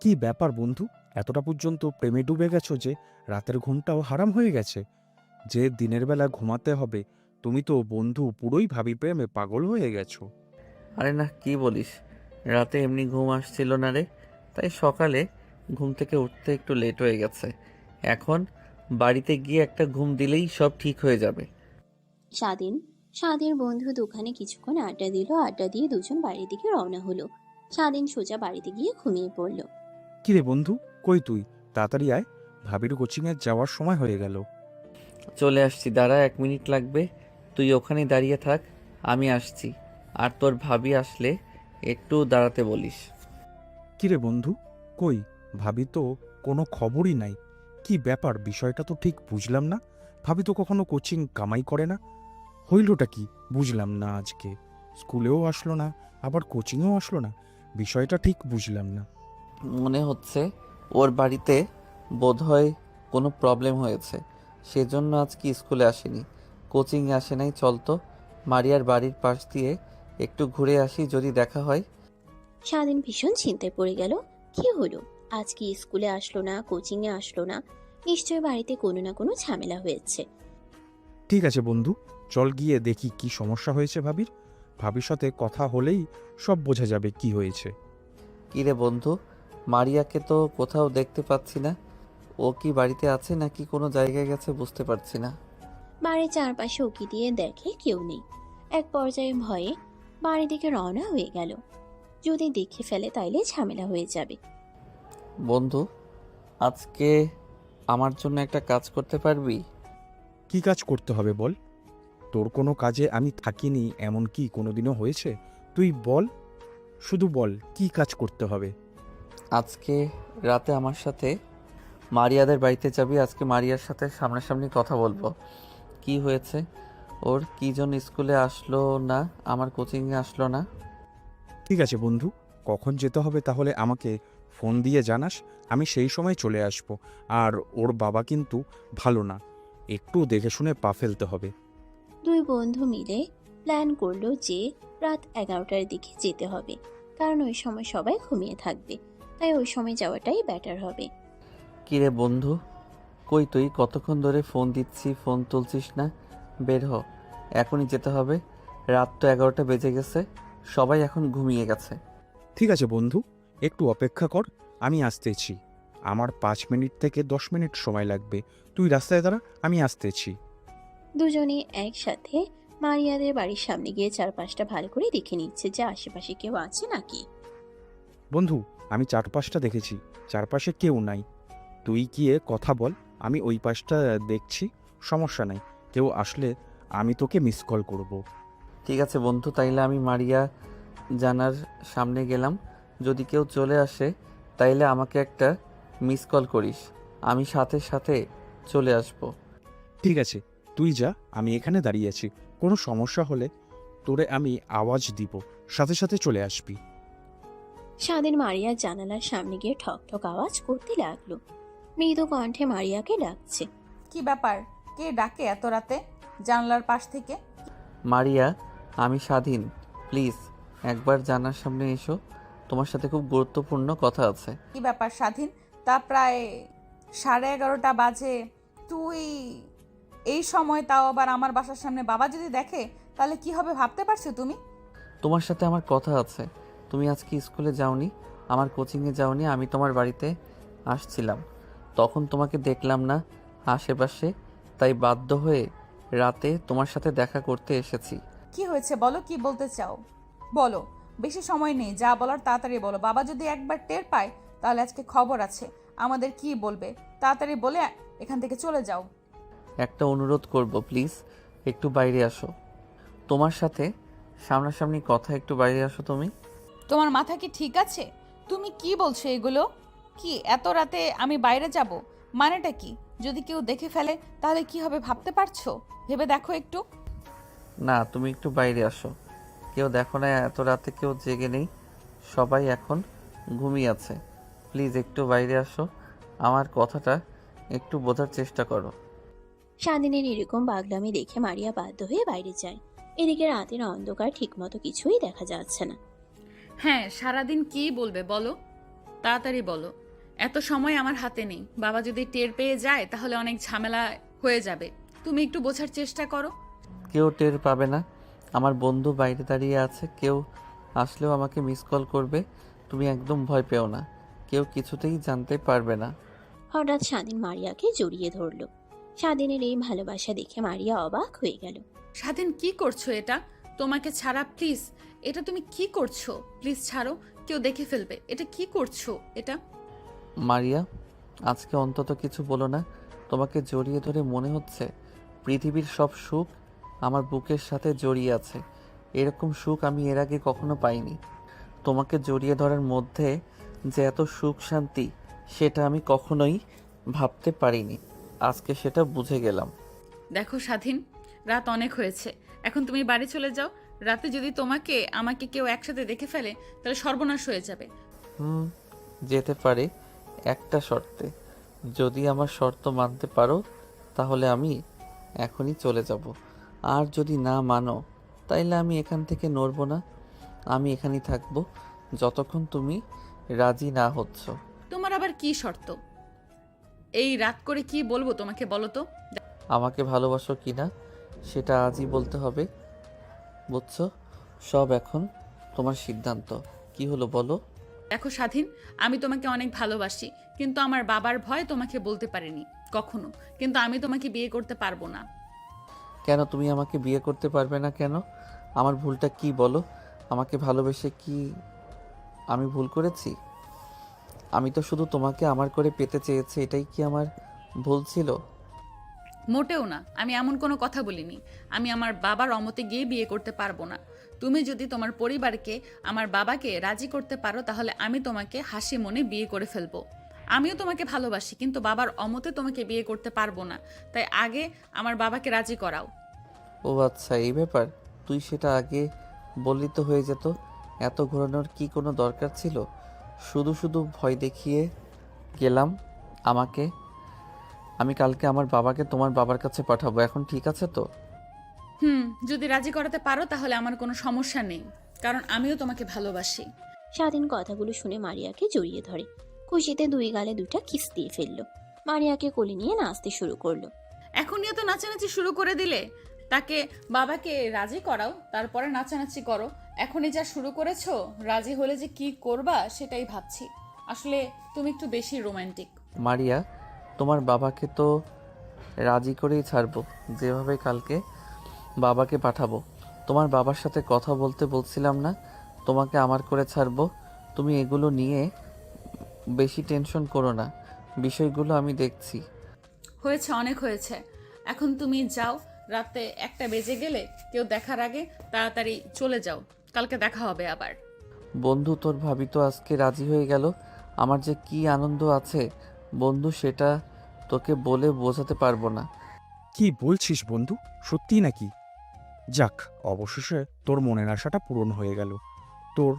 কি ব্যাপার বন্ধু, এতটা পর্যন্ত প্রেমে ডুবে গেছো যে রাতের ঘুমটাও হারাম হয়ে গেছে? যে দিনের বেলা ঘুমাতে হবে, তুমি তো বন্ধু পুরোই ভাবি প্রেমে পাগল হয়ে গেছো। আরে না, কি বলিস? রাতে এমনি ঘুম আসছিল না রে, তাই সকালে ঘুম থেকে উঠতে একটু লেট হয়ে গেছে। এখন বাড়িতে গিয়ে একটা ঘুম দিলেই সব ঠিক হয়ে যাবে। স্বাধীন বন্ধু দোকানে কিছুক্ষণ আড্ডা দিল। আড্ডা দিয়ে দুজন বাড়ির দিকে রওনা হলো। স্বাধীন সোজা বাড়িতে গিয়ে ঘুমিয়ে পড়ল। কিরে বন্ধু, কই তুই? তাড়াতাড়ি আয়, ভাবির কোচিংয়ে যাওয়ার সময় হয়ে গেল। চলে আসছি, দাঁড়া, 1 মিনিট লাগবে। তুই ওখানেই দাঁড়িয়ে থাক, আমি আসছি। আর তোর ভাবি আসলে একটু দাঁড়াতে বলিস। কিরে বন্ধু, কই ভাবি তো কোনো খবরই নাই। কি ব্যাপার, বিষয়টা তো ঠিক বুঝলাম না। ভাবি তো কখনো কোচিং কামাই করে না, হইলটা কি বুঝলাম না। আজকে স্কুলেও আসলো না, আবার কোচিংয়েও আসলো না, বিষয়টা ঠিক বুঝলাম না। মনে হচ্ছে ওর বাড়িতে বোধহয় কোনো প্রবলেম হয়েছে, সেজন্য আজকে স্কুলে আসেনি, কোচিংয়ে আসে নাই। চল তো মারিয়ার বাড়ির পাশ দিয়ে একটু ঘুরে আসি, যদি দেখা হয়। স্বাধীন ভীষণ চিন্তায় পড়ে গেল। কি হলো, আজ কি স্কুলে আসলো না, কোচিংয়ে আসলো না? নিশ্চয় বাড়িতে কোনো না কোনো ঝামেলা হয়েছে। ঠিক আছে বন্ধু, চল গিয়ে দেখি কি সমস্যা হয়েছে ভাবির। ভাবির সাথে কথা হলেই সব বোঝা যাবে কি হয়েছে। কিরে বন্ধু, মারিয়াকে তো কোথাও দেখতে পাচ্ছি না। ও কি বাড়িতে আছে নাকি কোনো জায়গায় গেছে বুঝতে পারছি না। বাড়ির চারপাশে উকি দিয়ে দেখে কেউ নেই। এক পর্যায়ে ভয়ে বাড়ি দিকে রওনা হয়ে গেল। যদি দেখে ফেলে তাইলে ঝামেলা হয়ে যাবে। বন্ধু, আজকে আমার জন্য একটা কাজ করতে পারবি? কি কাজ করতে হবে বল? তোর কোনো কাজে আমি থাকিনি এমন কি কোনোদিনও হয়েছে? তুই বল, শুধু বল কি কাজ করতে হবে। আজকে রাতে আমার সাথে মারিয়াদের বাড়িতে যাবি। আজকে মারিয়ার সাথে সামনাসামনি কথা বলবো। কি হয়েছে ওর, কি জন্য স্কুলে আসলো না, আমার কোচিংয়ে আসলো না? ঠিক আছে বন্ধু, কখন যেতে হবে তাহলে আমাকে ফোন দিয়ে জানাস, আমি সেই সময় চলে আসব। আর ওর বাবা কিন্তু ভালো না, একটু দেখে শুনে পা ফেলতে হবে। দুই বন্ধু মিলে প্ল্যান করলো যে রাত 11টার দিকে যেতে হবে, কারণ ওই সময় সবাই ঘুমিয়ে থাকবে। তাই ওই সময় যাওয়াটাই বেটার হবে। কিরে বন্ধু, কই তুই? কতক্ষণ ধরে ফোন দিচ্ছি, ফোন তুলছিস না। বের হ, এখনই যেতে হবে। রাত তো 11টা বেজে গেছে, সবাই এখন ঘুমিয়ে গেছে। ঠিক আছে বন্ধু, একটু অপেক্ষা কর, আমি আসতেছি। আমার 5 মিনিট থেকে 10 মিনিট সময় লাগবে। তুই রাস্তায় দাঁড়া, আমি আসতেছি। দুজনে একসাথে মারিয়াদের বাড়ির সামনে গিয়ে চারপাশটা ভালো করে দেখে নিচ্ছে যে আশেপাশে কেউ আছে নাকি। বন্ধু, আমি চারপাশটা দেখেছি, চারপাশে কেউ নাই। তুই গিয়ে কথা বল, আমি ওই পাশটা দেখছি, সমস্যা নাই। কেউ আসলে আমি তোকে মিস কল করব। ঠিক আছে বন্ধু, তাইলে আমি মারিয়া জানার সামনে গেলাম। যদি কেউ চলে আসে তাইলে আমাকে একটা মিস কল করিস, আমি সাথে সাথে চলে আসব। ঠিক আছে, তুই যা, আমি এখানে দাঁড়িয়ে আছি। কোনো সমস্যা হলে তোরে আমি আওয়াজ দিব, সাথে সাথে চলে আসবি। স্বাধীন মারিয়ার জানালার সামনে গিয়ে ঠক ঠক আওয়াজ করতে লাগলো। মৃদু কণ্ঠে মারিয়াকে ডাকছে। কি ব্যাপার? কে ডাকে এত রাতে জানলার পাশ থেকে? মারিয়া, আমি স্বাধীন, প্লিজ একবার জানার সামনে এসো, তোমার সাথে খুব গুরুত্বপূর্ণ কথা আছে। কি ব্যাপার স্বাধীন? তা প্রায় 11:30 বাজে, তুই এই সময়, তাও আবার আমার বাসার সামনে? বাবা যদি দেখে তাহলে কি হবে ভাবতে পারছো তুমি? তোমার সাথে আমার কথা আছে। তুমি আজকে স্কুলে যাওনি, আমার কোচিংয়ে যাওনি। আমি তোমার বাড়িতে আসছিলাম, তখন তোমাকে দেখলাম না আশেপাশে, তাই বাধ্য হয়ে রাতে তোমার সাথে দেখা করতে এসেছি। কি হয়েছে বলো, কি বলতে চাও বলো। বেশি সময় নেই, যা বলার তাড়াতাড়ি বলো। বাবা যদি একবার টের পায় তাহলে আজকে খবর আছে, আমাদের কি বলবে। তাড়াতাড়ি বলে এখান থেকে চলে যাও। একটা অনুরোধ করব, প্লিজ একটু বাইরে আসো। তোমার সাথে সামনাসামনি কথা, একটু বাইরে আসো তুমি। তোমার মাথা কি ঠিক আছে? তুমি কি বলছো এগুলো? কি এত রাতে আমি বাইরে যাব? মানেটা কি? যদি কেউ দেখে ফেলে তাহলে কি হবে ভাবতে পারছো? ভেবে দেখো একটু। না, তুমি একটু বাইরে আসো। কেউ দেখো না, এত রাতে কেউ জেগে নেই, সবাই এখন ঘুমিয়ে আছে। প্লিজ একটু বাইরে আসো, আমার কথাটা একটু বোঝার চেষ্টা করো। স্বাধীনের এরকম পাগলামি দেখে মারিয়া বাধ্য হয়ে বাইরে যায়। এদিকে রাতের অন্ধকার ঠিকমতো কিছুই দেখা যাচ্ছে না। হ্যাঁ, সারাদিন কি বলবে বলো, তাড়াতাড়ি বলো। এত সময় আমার হাতে নেই, বাবা যদি টের পেয়ে যায় তাহলে অনেক ঝামেলা হয়ে যাবে। তুমি একটু বোঝার চেষ্টা করো। কেউ টের পাবে না, আমার বন্ধু বাইরে দাঁড়িয়ে আছে, কেউ আসলেও আমাকে মিস কল করবে। তুমি একদম ভয় পেও না, কেউ কিছুতেই জানতে পারবে না। হঠাৎ স্বাধীন মারিয়াকে জড়িয়ে ধরলো। স্বাধীনের এই ভালোবাসা দেখে মারিয়া অবাক হয়ে গেল। স্বাধীন, কি করছো এটা? তোমাকে ছাড়া, প্লিজ। এটা তুমি কি করছো? প্লিজ ছাড়ো, কেউ দেখে ফেলবে। এটা কি করছো এটা? মারিয়া, আজকে অন্তত কিছু বলো না। তোমাকে জড়িয়ে ধরে মনে হচ্ছে পৃথিবীর সব সুখ আমার বুকের সাথে জড়িয়ে আছে। এরকম সুখ আমি এর আগে কখনো পাইনি। তোমাকে জড়িয়ে ধরার মধ্যে যে এত সুখ শান্তি, সেটা আমি কখনোই ভাবতে পারিনি। আজকে সেটা বুঝে গেলাম। দেখো স্বাধীন, রাত অনেক হয়েছে, এখন তুমি বাড়ি চলে যাও। রাতে যদি তোমাকে আমাকে কেউ একসাথে দেখে ফেলে তাহলে সর্বনাশ হয়ে যাবে। যেতে পারে, একটা শর্তে। যদি আমার শর্ত মানতে পারো তাহলে আমি এখনই চলে যাব। আর যদি না মানো তাইলে আমি এখান থেকে নড়ব না। আমি এখানেই থাকবো যতক্ষণ তুমি রাজি না হচ্ছ। তোমার আবার কি শর্ত? এই রাত করে কি বলবো তোমাকে, বলো তো? আমাকে ভালোবাসো কিনা সেটা আজই বলতে হবে, বুঝছো? সব এখন তোমার সিদ্ধান্ত। কি হলো বলো? দেখো স্বাধীন, আমি তোমাকে অনেক ভালোবাসি, কিন্তু আমার বাবার ভয় তোমাকে বলতে পারিনি কখনো। কিন্তু আমি তোমাকে বিয়ে করতে পারবো না। কেন তুমি আমাকে বিয়ে করতে পারবে না কেন? আমার ভুলটা কি বলো? আমাকে ভালোবেসে কি আমি ভুল করেছি? আমি তো শুধু তোমাকে আমার করে পেতে চেয়েছি, এটাই কি আমার ভুল ছিল? মোটেও না, আমি এমন কোনো কথা বলিনি। আমি আমার বাবার অমতে গিয়ে বিয়ে করতে পারবো না। তুমি যদি তোমার পরিবারকে, আমার বাবাকে রাজি করতে পারো, তাহলে আমি তোমাকে হাসি মনে বিয়ে করে ফেলবো। আমিও তোমাকে ভালোবাসি, কিন্তু বাবার অমতে তোমাকে বিয়ে করতে পারবো না। তাই আগে আমার বাবাকে রাজি করাও। ও আচ্ছা, এই ব্যাপার। তুই সেটা আগে বললি তো হয়ে যেত। এত ঘোরানোর কি কোনো দরকার ছিল? শুধু শুধু ভয় দেখিয়ে গেলাম আমাকে। আমি কালকে আমার বাবাকে তোমার বাবার কাছে পাঠাবো, এখন ঠিক আছে তো? যদি রাজি করাতে পারো তাহলে আমার কোনো সমস্যা নেই, কারণ আমিও তোমাকে ভালোবাসি। স্বাধীন কথাগুলো শুনে মারিয়াকে জড়িয়ে ধরে। খুশিতে দুই গালে দুইটা কিস দিয়ে ফেললো। মারিয়াকে কোলে নিয়ে নাচতে শুরু করলো। এখনই তো নাচানাচি শুরু করে দিলে। তাকে, বাবাকে রাজি করাও, তারপরে নাচানাচি করো। এখনই যা শুরু করেছো, রাজি হলে যে কি করবা সেটাই ভাবছি। আসলে তুমি একটু বেশি রোমান্টিক। মারিয়া, তোমার বাবাকে তো রাজি করেই ছাড়বো। যেভাবে কালকে বাবাকে পাঠাবো। তোমার বাবার সাথে কথা বলতে বলছিলাম না তোমাকে আমার করে ছাড়বো? তুমি এগুলো নিয়ে বেশি টেনশন করো না, বিষয়গুলো আমি দেখছি। হয়েছে, অনেক হয়েছে। এখন তুমি যাও। রাতে 1টা বেজে গেলে কেউ দেখার আগে তাড়াতাড়ি চলে যাও। কালকে দেখা হবে আবার। বন্ধু, তোর ভাবি তো আজকে রাজি হয়ে গেল। আমার যে কি আনন্দ আছে বন্ধু, সেটা তোকে বলে বোঝাতে পারবো না। কি বলছিস বন্ধু, সত্যি নাকি? যাক, অবশেষে তোর মনের আশাটা পূরণ হয়ে গেল। তোর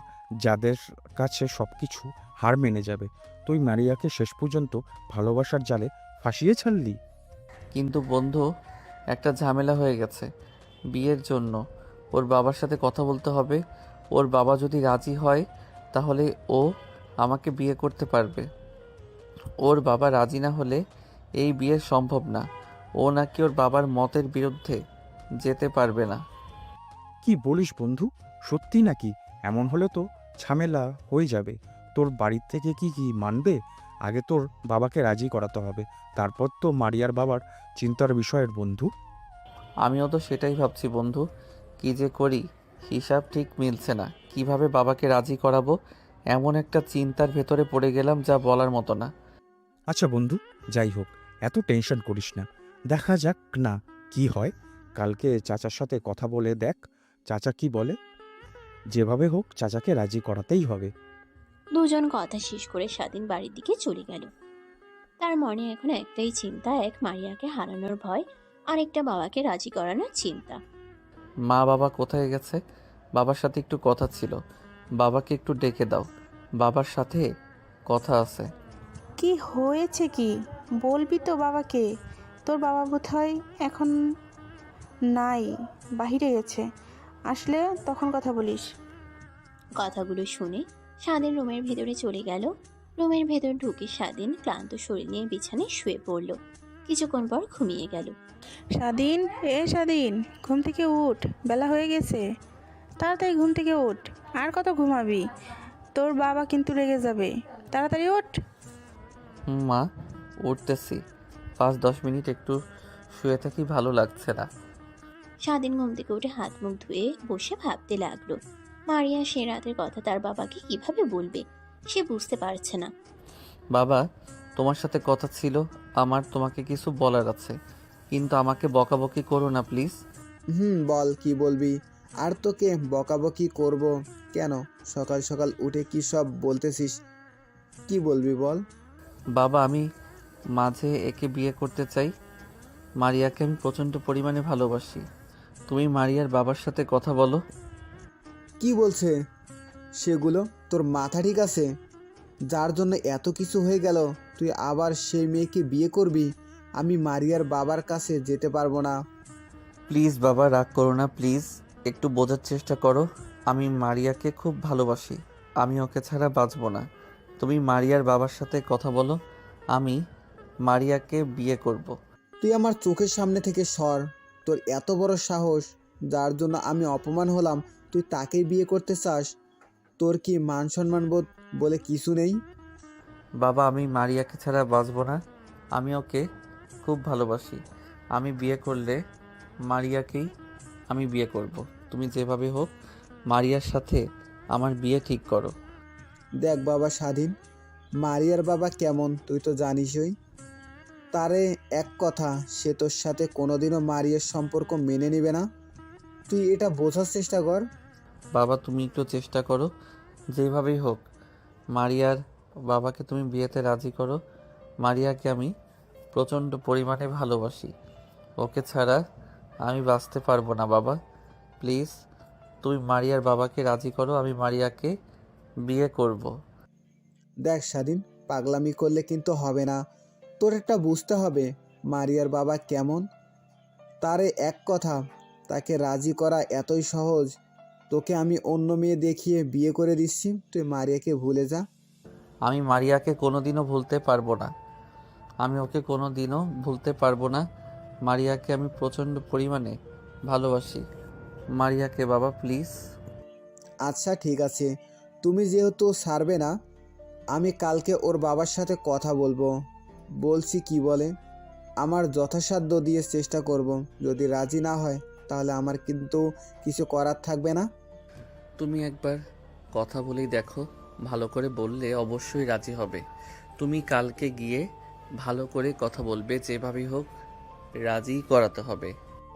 যাদের কাছে সব কিছু হার মেনে যাবে, তুই মারিয়াকে শেষ পর্যন্ত ভালোবাসার জালে ফাঁসিয়ে ছাড়লি। কিন্তু বন্ধু, একটা ঝামেলা হয়ে গেছে। বিয়ের জন্য ওর বাবার সাথে কথা বলতে হবে। ওর বাবা যদি রাজি হয় তাহলে ও আমাকে বিয়ে করতে পারবে। ওর বাবা রাজি না হলে এই বিয়ে সম্ভব না। ও নাকি ওর বাবার মতের বিরুদ্ধে যেতে পারবে না। কি বলিস বন্ধু, সত্যি নাকি? এমন হলে তো ঝামেলা হয়ে যাবে। তোর বাড়ির থেকে কি কি মানবে? আগে তোর বাবাকে রাজি করাতে হবে, তারপর তো মারিয়ার বাবার চিন্তার বিষয়ের বন্ধু। আমিও তো সেটাই ভাবছি বন্ধু, কি যে করি হিসাব ঠিক মিলছে না। কিভাবে বাবাকে রাজি করাবো, এমন একটা চিন্তার ভেতরে পড়ে গেলাম যা বলার মতো না। আচ্ছা বন্ধু, যাই হোক, এত টেনশন করিস না। দেখা যাক না কি হয়। কালকে চাচার সাথে কথা বলে দেখ, চাচা কি বলে। যেভাবে হোক চাচাকে রাজি করাতেই হবে। দুজন কথা শেষ করে স্বাধীন বাড়ির দিকে চলে গেল। তার মনে এখন একটাই চিন্তা, এক মারিয়াকে হারানোর ভয়, আরেকটা বাবাকে রাজি করানোর চিন্তা। মা বাবা কোথায় গেছে? বাবার সাথে একটু কথা ছিল, বাবাকে একটু ডেকে দাও, বাবার সাথে কথা আছে। কি হয়েছে কি বলবি তো বাবাকে? তোর বাবা বোধহয় এখন নাই, বাহিরে গেছে। আসলে তখন কথা বলিস। কথাগুলো শুনে স্বাধীন রুমের ভেতরে চলে গেল। রুমের ভেতর ঢুকে স্বাধীন ক্লান্ত শরীর নিয়ে বিছানায় শুয়ে পড়ল। কিছুক্ষণ পর ঘুমিয়ে গেল। স্বাধীন, স্বাধীন, ঘুম থেকে উঠ, বেলা হয়ে গেছে। তাড়াতাড়ি ঘুম থেকে উঠ। আর কত ঘুমাবি? তোর বাবা কিন্তু রেগে যাবে। তাড়াতাড়ি উঠ। মা, উঠতেছি। 5-10 মিনিট একটু শুয়ে থাকি, ভালো লাগছে না। স্বাধীন ঘুম থেকে উঠে হাত মুখ ধুয়ে বসে ভাবতে লাগলো। মারিয়া সে রাতের কথা তার বাবাকে কিভাবে বলবে, সে বুঝতে পারছে না। বাবা, তোমার সাথে কথা ছিল, আমার তোমাকে কিছু বলার আছে, কিন্তু আমাকে বকাবকি করো না প্লিজ। বল কি বলবি। আর তোকে বকাবকি করব কেন? সকাল সকাল উঠে কি সব বলতেছিস? কি বলবি বল। বাবা, আমি মাঝে একে বিয়ে করতে চাই। মারিয়াকে আমি প্রচণ্ড পরিমাণে ভালোবাসি। তুমি মারিয়ার বাবার সাথে কথা বলো। কি বলছে সেগুলো? তোর মাথা ঠিক আছে? যার জন্য এত কিছু হয়ে গেল, তুই আবার সেই মেয়েকে বিয়ে করবি? আমি মারিয়ার বাবার কাছে যেতে পারবো না। প্লিজ বাবা, রাগ করো না প্লিজ, একটু বোঝার চেষ্টা করো। আমি মারিয়াকে খুব ভালোবাসি, আমি ওকে ছাড়া বাঁচবো না। তুমি মারিয়ার বাবার সাথে কথা বলো, আমি মারিয়াকে বিয়ে করব। তুই আমার চোখের সামনে থেকে সর। তোর এত বড় সাহস, যার জন্য আমি অপমান হলাম, তুই তাকেই বিয়ে করতে চাস? তোর কি মান সম্মান বোধ বলে কিছু নেই? বাবা আমি মারিয়াকে ছাড়া বাঁচব না। আমি ওকে খুব ভালোবাসি। আমি বিয়ে করলে মারিয়াকেই আমি বিয়ে করব। তুমি যেভাবে হোক মারিয়ার সাথে আমার বিয়ে ঠিক করো। দেখ বাবা স্বাধীন, মারিয়ার বাবা কেমন তুই তো জানিসই। তারে এক কথা, সে তোর সাথে কোনোদিনও মারিয়ার সম্পর্ক মেনে নেবে না। তুই এটা বোঝার চেষ্টা কর। বাবা তুমি একটু চেষ্টা করো, যেভাবেই হোক মারিয়ার বাবাকে তুমি বিয়েতে রাজি করো। মারিয়াকে আমি প্রচণ্ড পরিমাণে ভালোবাসি। ওকে ছাড়া আমি বাঁচতে পারবো না বাবা। প্লিজ তুমি মারিয়ার বাবাকে রাজি করো, আমি মারিয়াকে বিয়ে করব। দেখ স্বাধীন, পাগলামি করলে কিন্তু হবে না। তোর একটা বুঝতে হবে মারিয়ার বাবা কেমন। তারে এক কথা, তাকে রাজি করা এতই সহজ। তোকে আমি অন্য মেয়ে দেখিয়ে বিয়ে করে দিচ্ছি, তুই মারিয়াকে ভুলে যা। আমি মারিয়াকে কোনোদিনও ভুলতে পারবো না। আমি ওকে কোনোদিনও ভুলতে পারবো না। মারিয়াকে আমি প্রচণ্ড পরিমাণে ভালোবাসি। মারিয়াকে বাবা প্লিজ। আচ্ছা ঠিক আছে, তুমি যেহেতু ছাড়বে না, আমি কালকে ওর বাবার সাথে কথা বলবো। বলছি কি বলে, আমার যথাসাধ্য দিয়ে চেষ্টা করব। যদি রাজি না হয় তাহলে আমার কিন্তু কিছু করার থাকবে না। তুমি একবার কথা বলেই দেখো, ভালো করে বললে অবশ্যই রাজি হবে। তুমি কালকে গিয়ে ভালো করে কথা বলবে, যেভাবেই হোক রাজি করাতে হবে।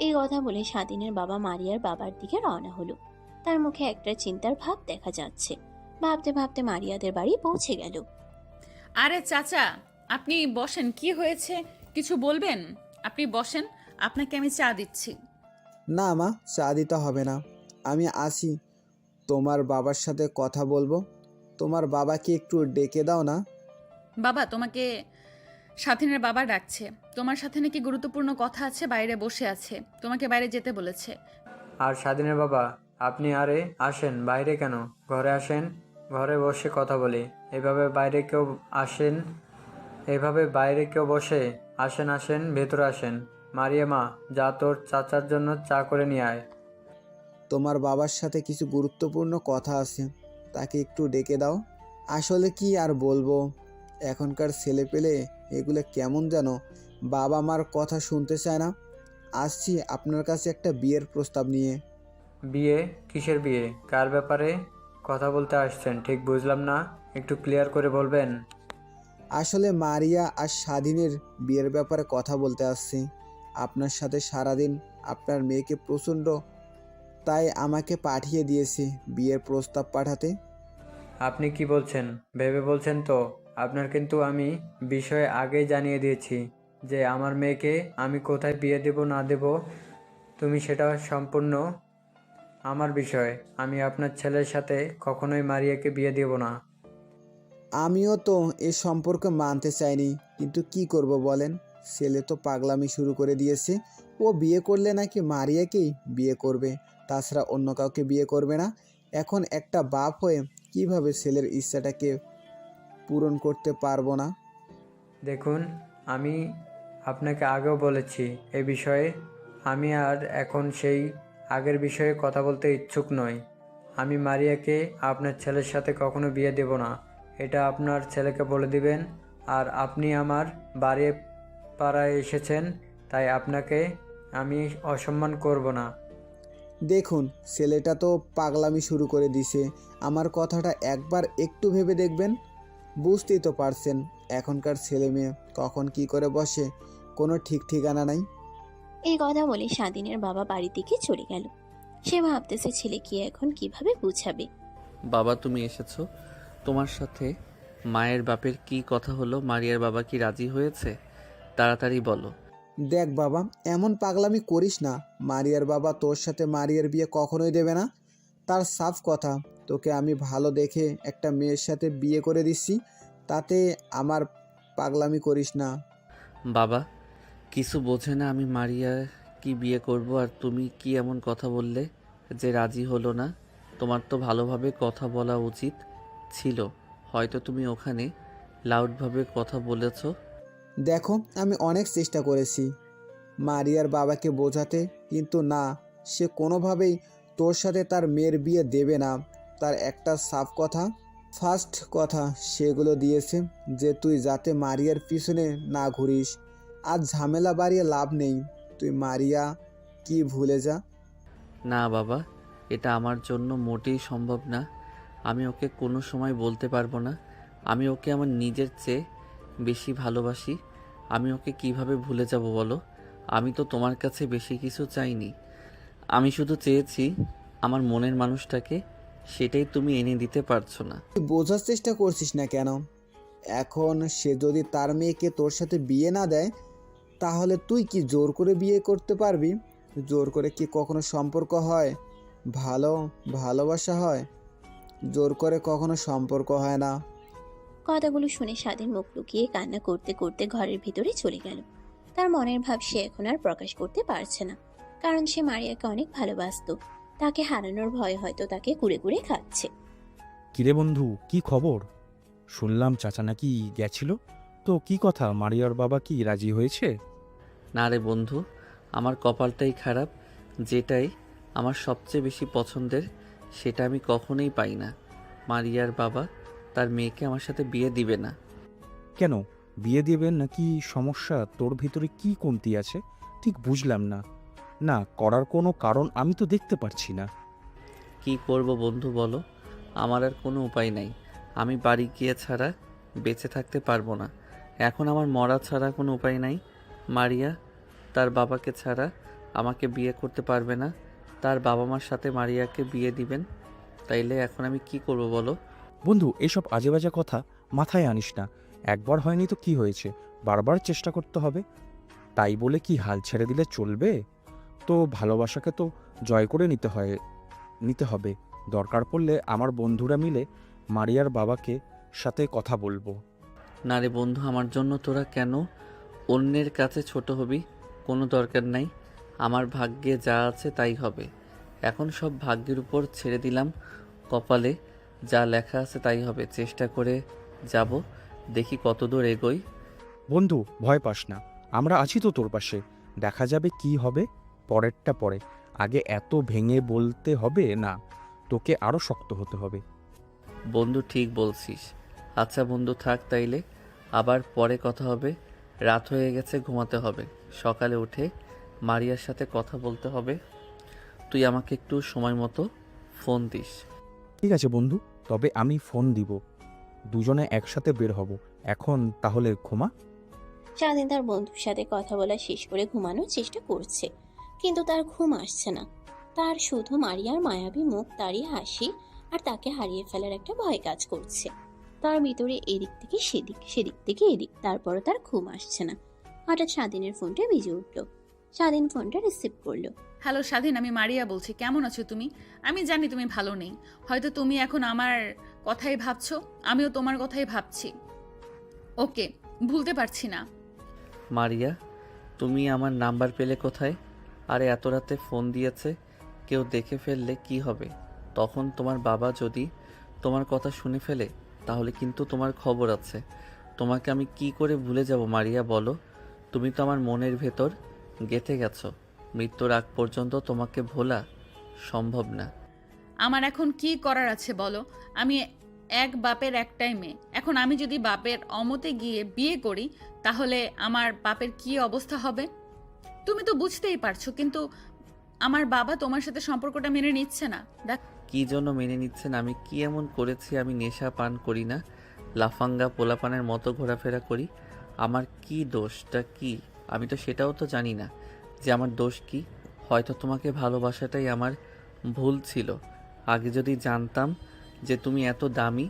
এই কথা বলে স্বাধীনের বাবা মারিয়ার বাবার দিকে রওনা হলো। তার মুখে একটা চিন্তার ভাব দেখা যাচ্ছে। ভাবতে ভাবতে মারিয়াদের বাড়ি পৌঁছে গেল। আরে চাচা, আপনি বসেন, কি হয়েছে কিছু বলবেন? আপনি বসেন, আপনাকে আমি চা দিচ্ছি। না মা, চা দিতে হবে না, আমি আসি। তোমার বাবার সাথে কথা বলবো। তোমার বাবাকে একটু ডেকে দাও না। বাবা, তোমাকে স্বাধীনের বাবা ডাকছে। তোমার সাথে নাকি গুরুত্বপূর্ণ কথা আছে, বাইরে বসে আছে, তোমাকে বাইরে যেতে বলেছে। আর স্বাধীনের বাবা, আপনি আরে আসেন, বাইরে কেন, ঘরে আসেন, ঘরে বসে কথা বলি। এভাবে বাইরে কেউ আসেন, এভাবে বাইরে কেউ বসে? আসেন আসেন, ভেতরে আসেন। মারিয়া মা, যা তোর চাচার জন্য চা করে নিয়ে আয়। তোমার বাবার সাথে কিছু গুরুত্বপূর্ণ কথা আছে, তাকে একটু ডেকে দাও। আসলে কি আর বলবো, এখনকার ছেলেপেলে এগুলো কেমন যেন বাবা মার কথা শুনতে চায় না। আসছি আপনার কাছে একটা বিয়ের প্রস্তাব নিয়ে। বিয়ে? কিসের বিয়ে? কার ব্যাপারে কথা বলতে আসছেন ঠিক বুঝলাম না, একটু ক্লিয়ার করে বলবেন? আসলে মারিয়া আর স্বাধীনের বিয়ের ব্যাপারে কথা বলতে আসছি। আপনার সাথে সারাদিন আপনার মেয়েকে প্রচণ্ড, তাই আমাকে পাঠিয়ে দিয়েছে বিয়ের প্রস্তাব পাঠাতে। আপনি কি বলছেন? ভেবে বলছেন তো? আপনার কিন্তু আমি বিষয়ে আগেই জানিয়ে দিয়েছি যে আমার মেয়েকে আমি কোথায় বিয়ে দেব না দেব, তুমি সেটা সম্পূর্ণ আমার বিষয়। আমি আপনার ছেলের সাথে কখনোই মারিয়াকে বিয়ে দেব না। আমিও তো এ সম্পর্কে মানতে চাইনি, কিন্তু কি করব বলেন, ছেলে তো পাগলামি শুরু করে দিয়েছে। ও বিয়ে করলে নাকি মারিয়াকেই বিয়ে করবে, তাছাড়া অন্য কাউকে বিয়ে করবে না। এখন একটা বাপ হয়ে কিভাবে ছেলের ইচ্ছাটাকে পূরণ করতে পারবো না? দেখুন, আমি আপনাকে আগেও বলেছি এ বিষয়ে, আমি আর এখন সেই আগের বিষয়ে কথা বলতে ইচ্ছুক নই। আমি মারিয়াকে আপনার ছেলের সাথে কখনো বিয়ে দেব না, এটা আপনার ছেলেকে বলে দিবেন। আর আপনি আমার বাড়ি পাড়ায় এসেছেন, তাই আপনাকে আমি অসম্মান করব না। দেখুন, ছেলেটা তো পাগলামি শুরু করে দিছে। আমার কথাটা একবার একটু ভেবে দেখবেন। বুঝতেই তো পারছেন এখনকার ছেলে মেয়ে কখন কি করে বসে, কোনো ঠিক ঠিকানা নাই। এই কথা বলে স্বাধীনের বাবা বাড়ি থেকে চলে গেল। সে ভাবতেছে ছেলেকে এখন কিভাবে বুঝাবে। বাবা তুমি এসেছো, তোমার সাথে মায়ের বাপের কি কথা হলো? মারিয়ার বাবা কি রাজি হয়েছে? তাড়াতাড়ি বলো। দেখ বাবা, এমন পাগলামি করিস না। মারিয়ার বাবা তোর সাথে মারিয়ার বিয়ে কখনোই দেবে না। তার সাফ কথা, তোকে আমি ভালো দেখে একটা মেয়ের সাথে বিয়ে করে দিচ্ছি, তাতে আমার পাগলামি করিস না। বাবা কিছু বোঝে না, আমি মারিয়া কি বিয়ে করব, আর তুমি কি এমন কথা বললে যে রাজি হলো না? তোমার তো ভালোভাবে কথা বলা উচিত ছিল, হয়তো তুমি ওখানে লাউডভাবে কথা বলেছো। দেখো, আমি অনেক চেষ্টা করেছি মারিয়ার বাবাকে বোঝাতে, কিন্তু না, সে কোনোভাবেই তোর সাথে তার মেয়ের বিয়ে দেবে না। তার একটা সাফ কথা, ফার্স্ট কথা সেগুলো দিয়েছে যে তুই যাতে মারিয়ার পিছনে না ঘুরিস। আর ঝামেলা বাড়িয়ে লাভ নেই, তুই মারিয়া কি ভুলে যা। না বাবা, এটা আমার জন্য মোটেই সম্ভব না। আমি ওকে কোনো সময় বলতে পারবো না আমি ওকে আমার নিজের চেয়ে বেশি ভালোবাসি। আমি ওকে কিভাবে ভুলে যাব বলো? আমি তো তোমার কাছে বেশি কিছু চাইনি। আমি শুধু চেয়েছি আমার মনের মানুষটাকে, সেটাই তুমি এনে দিতে পারছো না। তুই বোঝার চেষ্টা করছিস না কেন? এখন সে যদি তার মেয়েকে তোর সাথে বিয়ে না দেয়, তাহলে তুই কি জোর করে বিয়ে করতে পারবি? জোর করে কি কখনো সম্পর্ক হয়? ভালোবাসা হয়? জোর করে কখনো সম্পর্ক হয় না। কথাগুলো শুনে স্বাধীন মুখ লুকিয়ে কান্না করতে করতে ঘরের ভিতরে চলে গেল। তার মনের ভাব সে এখন আর প্রকাশ করতে পারছে না, কারণ সে মারিয়াকে অনেক ভালোবাসতো। তাকে হারানোর ভয় হয়তো তাকে কুড়ে কুড়ে খাচ্ছে। কিরে বন্ধু, কি খবর? শুনলাম চাচা নাকি গেছিল, তো কি কথা, মারিয়ার বাবা কি রাজি হয়েছে? না রে বন্ধু, আমার কপালটাই খারাপ। যেটাই আমার সবচেয়ে বেশি পছন্দের সেটা আমি কখনোই পাই না। মারিয়ার বাবা তার মেয়েকে আমার সাথে বিয়ে দিবে না। কেন বিয়ে দেবেন নাকি? সমস্যা তোর ভিতরে কি কমতি আছে ঠিক বুঝলাম না। না করার কোনো কারণ আমি তো দেখতে পারছি না। কি করব বন্ধু বলো? আমার আর কোনো উপায় নাই। আমি বাড়ি গিয়ে ছাড়া বেঁচে থাকতে পারবো না। এখন আমার মরা ছাড়া কোনো উপায় নাই। মারিয়া তার বাবাকে ছাড়া আমাকে বিয়ে করতে পারবে না। তার বাবা মার সাথে মারিয়াকে বিয়ে দিবেন। তাইলে এখন আমি কি করব বলো? বন্ধু, এসব আজে বাজে কথা মাথায় আনিস না। একবার হয়নি তো কি হয়েছে, বারবার চেষ্টা করতে হবে। তাই বলে কি হাল ছেড়ে দিলে চলবে? তো ভালোবাসাকে তো জয় করে নিতে হবে। দরকার পড়লে আমার বন্ধুরা মিলে মারিয়ার বাবাকে সাথে কথা বলবো। না রে বন্ধু, আমার জন্য তোরা কেন অন্যের কাছে ছোট হবি? কোনো দরকার নাই। আমার ভাগ্যে যা আছে তাই হবে। এখন সব ভাগ্যের উপর ছেড়ে দিলাম। কপালে যা লেখা আছে তাই হবে। চেষ্টা করে যাব, দেখি কতদূর এগোই। বন্ধু ভয় পাস না, আমরা আছি তো তোর পাশে। দেখা যাবে কি হবে, পরেরটা পরে। আগে এত ভেঙে বলতে হবে না, তোকে আরো শক্ত হতে হবে। বন্ধু ঠিক বলছিস। আচ্ছা বন্ধু থাক তাইলে, আবার পরে কথা হবে। রাত হয়ে গেছে, ঘুমাতে হবে। সকালে উঠে মারিয়ার সাথে কথা বলতে হবে। তুই আমাকে একটু সময় মতো ফোন দিস। ঠিক আছে বন্ধু, তবে আমি ফোন দিব। দুজনে একসাথে বের হব। এখন তাহলে ঘুমা। স্বাধীন তার বন্ধুর সাথে কথা বলা শেষ করে ঘুমানোর চেষ্টা করছে, কিন্তু তার ঘুম আসছে না। তার শুধু মারিয়ার মায়াবী মুখ, তারই হাসি আর তাকে হারিয়ে ফেলার একটা ভয় কাজ করছে। তার ভিতরে এদিক থেকে সেদিক, সেদিক থেকে এদিক, তারপরও তার ঘুম আসছে না। হঠাৎ স্বাধীনের ফোনটা বেজে উঠলো। স্বাধীন ফোনটা রিসিভ করলো। হ্যালো স্বাধীন, আমি মারিয়া বলছি। কেমন আছো তুমি? আমি জানি তুমি ভালো নেই। হয়তো তুমি এখন আমার কথাই ভাবছো, আমিও তোমার কথাই ভাবছি। ওকে, ভুলতে পারছি না। মারিয়া, তুমি আমার নাম্বার পেলে কোথায়? আরে এত রাতে ফোন দিয়েছে, কেউ দেখে ফেললে কি হবে? তখন তোমার বাবা যদি তোমার কথা শুনে ফেলে, তাহলে কিন্তু তোমার খবর আছে। তোমাকে আমি কি করে ভুলে যাব মারিয়া বলো? তুমি তো আমার মনের ভেতর গেঁথে গেছো। মৃত্যুর আগ পর্যন্ত তোমাকে ভোলা সম্ভব না। আমার এখন কি করার আছে বলো? আমি এক বাপের একটাই মেয়ে। এখন আমি যদি বাপের অমতে গিয়ে বিয়ে করি, তাহলে আমার বাপের কি অবস্থা হবে তুমি তো বুঝতেই পারছো। কিন্তু আমার বাবা তোমার সাথে সম্পর্কটা মেনে নিচ্ছে না। দেখ, কি জন্য মেনে নিচ্ছেন? আমি কি এমন করেছি? আমি নেশা পান করি না, লাফাঙ্গা পোলাপানের মতো ঘোরাফেরা করি। আমার কি দোষটা কি? আমি তো সেটাও তো জানি না যে আমার দোষ কি। হয়তো তোমাকে ভালোবাসাটাই আমার ভুল ছিল। আগে যদি জানতাম যে তুমি এত দামি,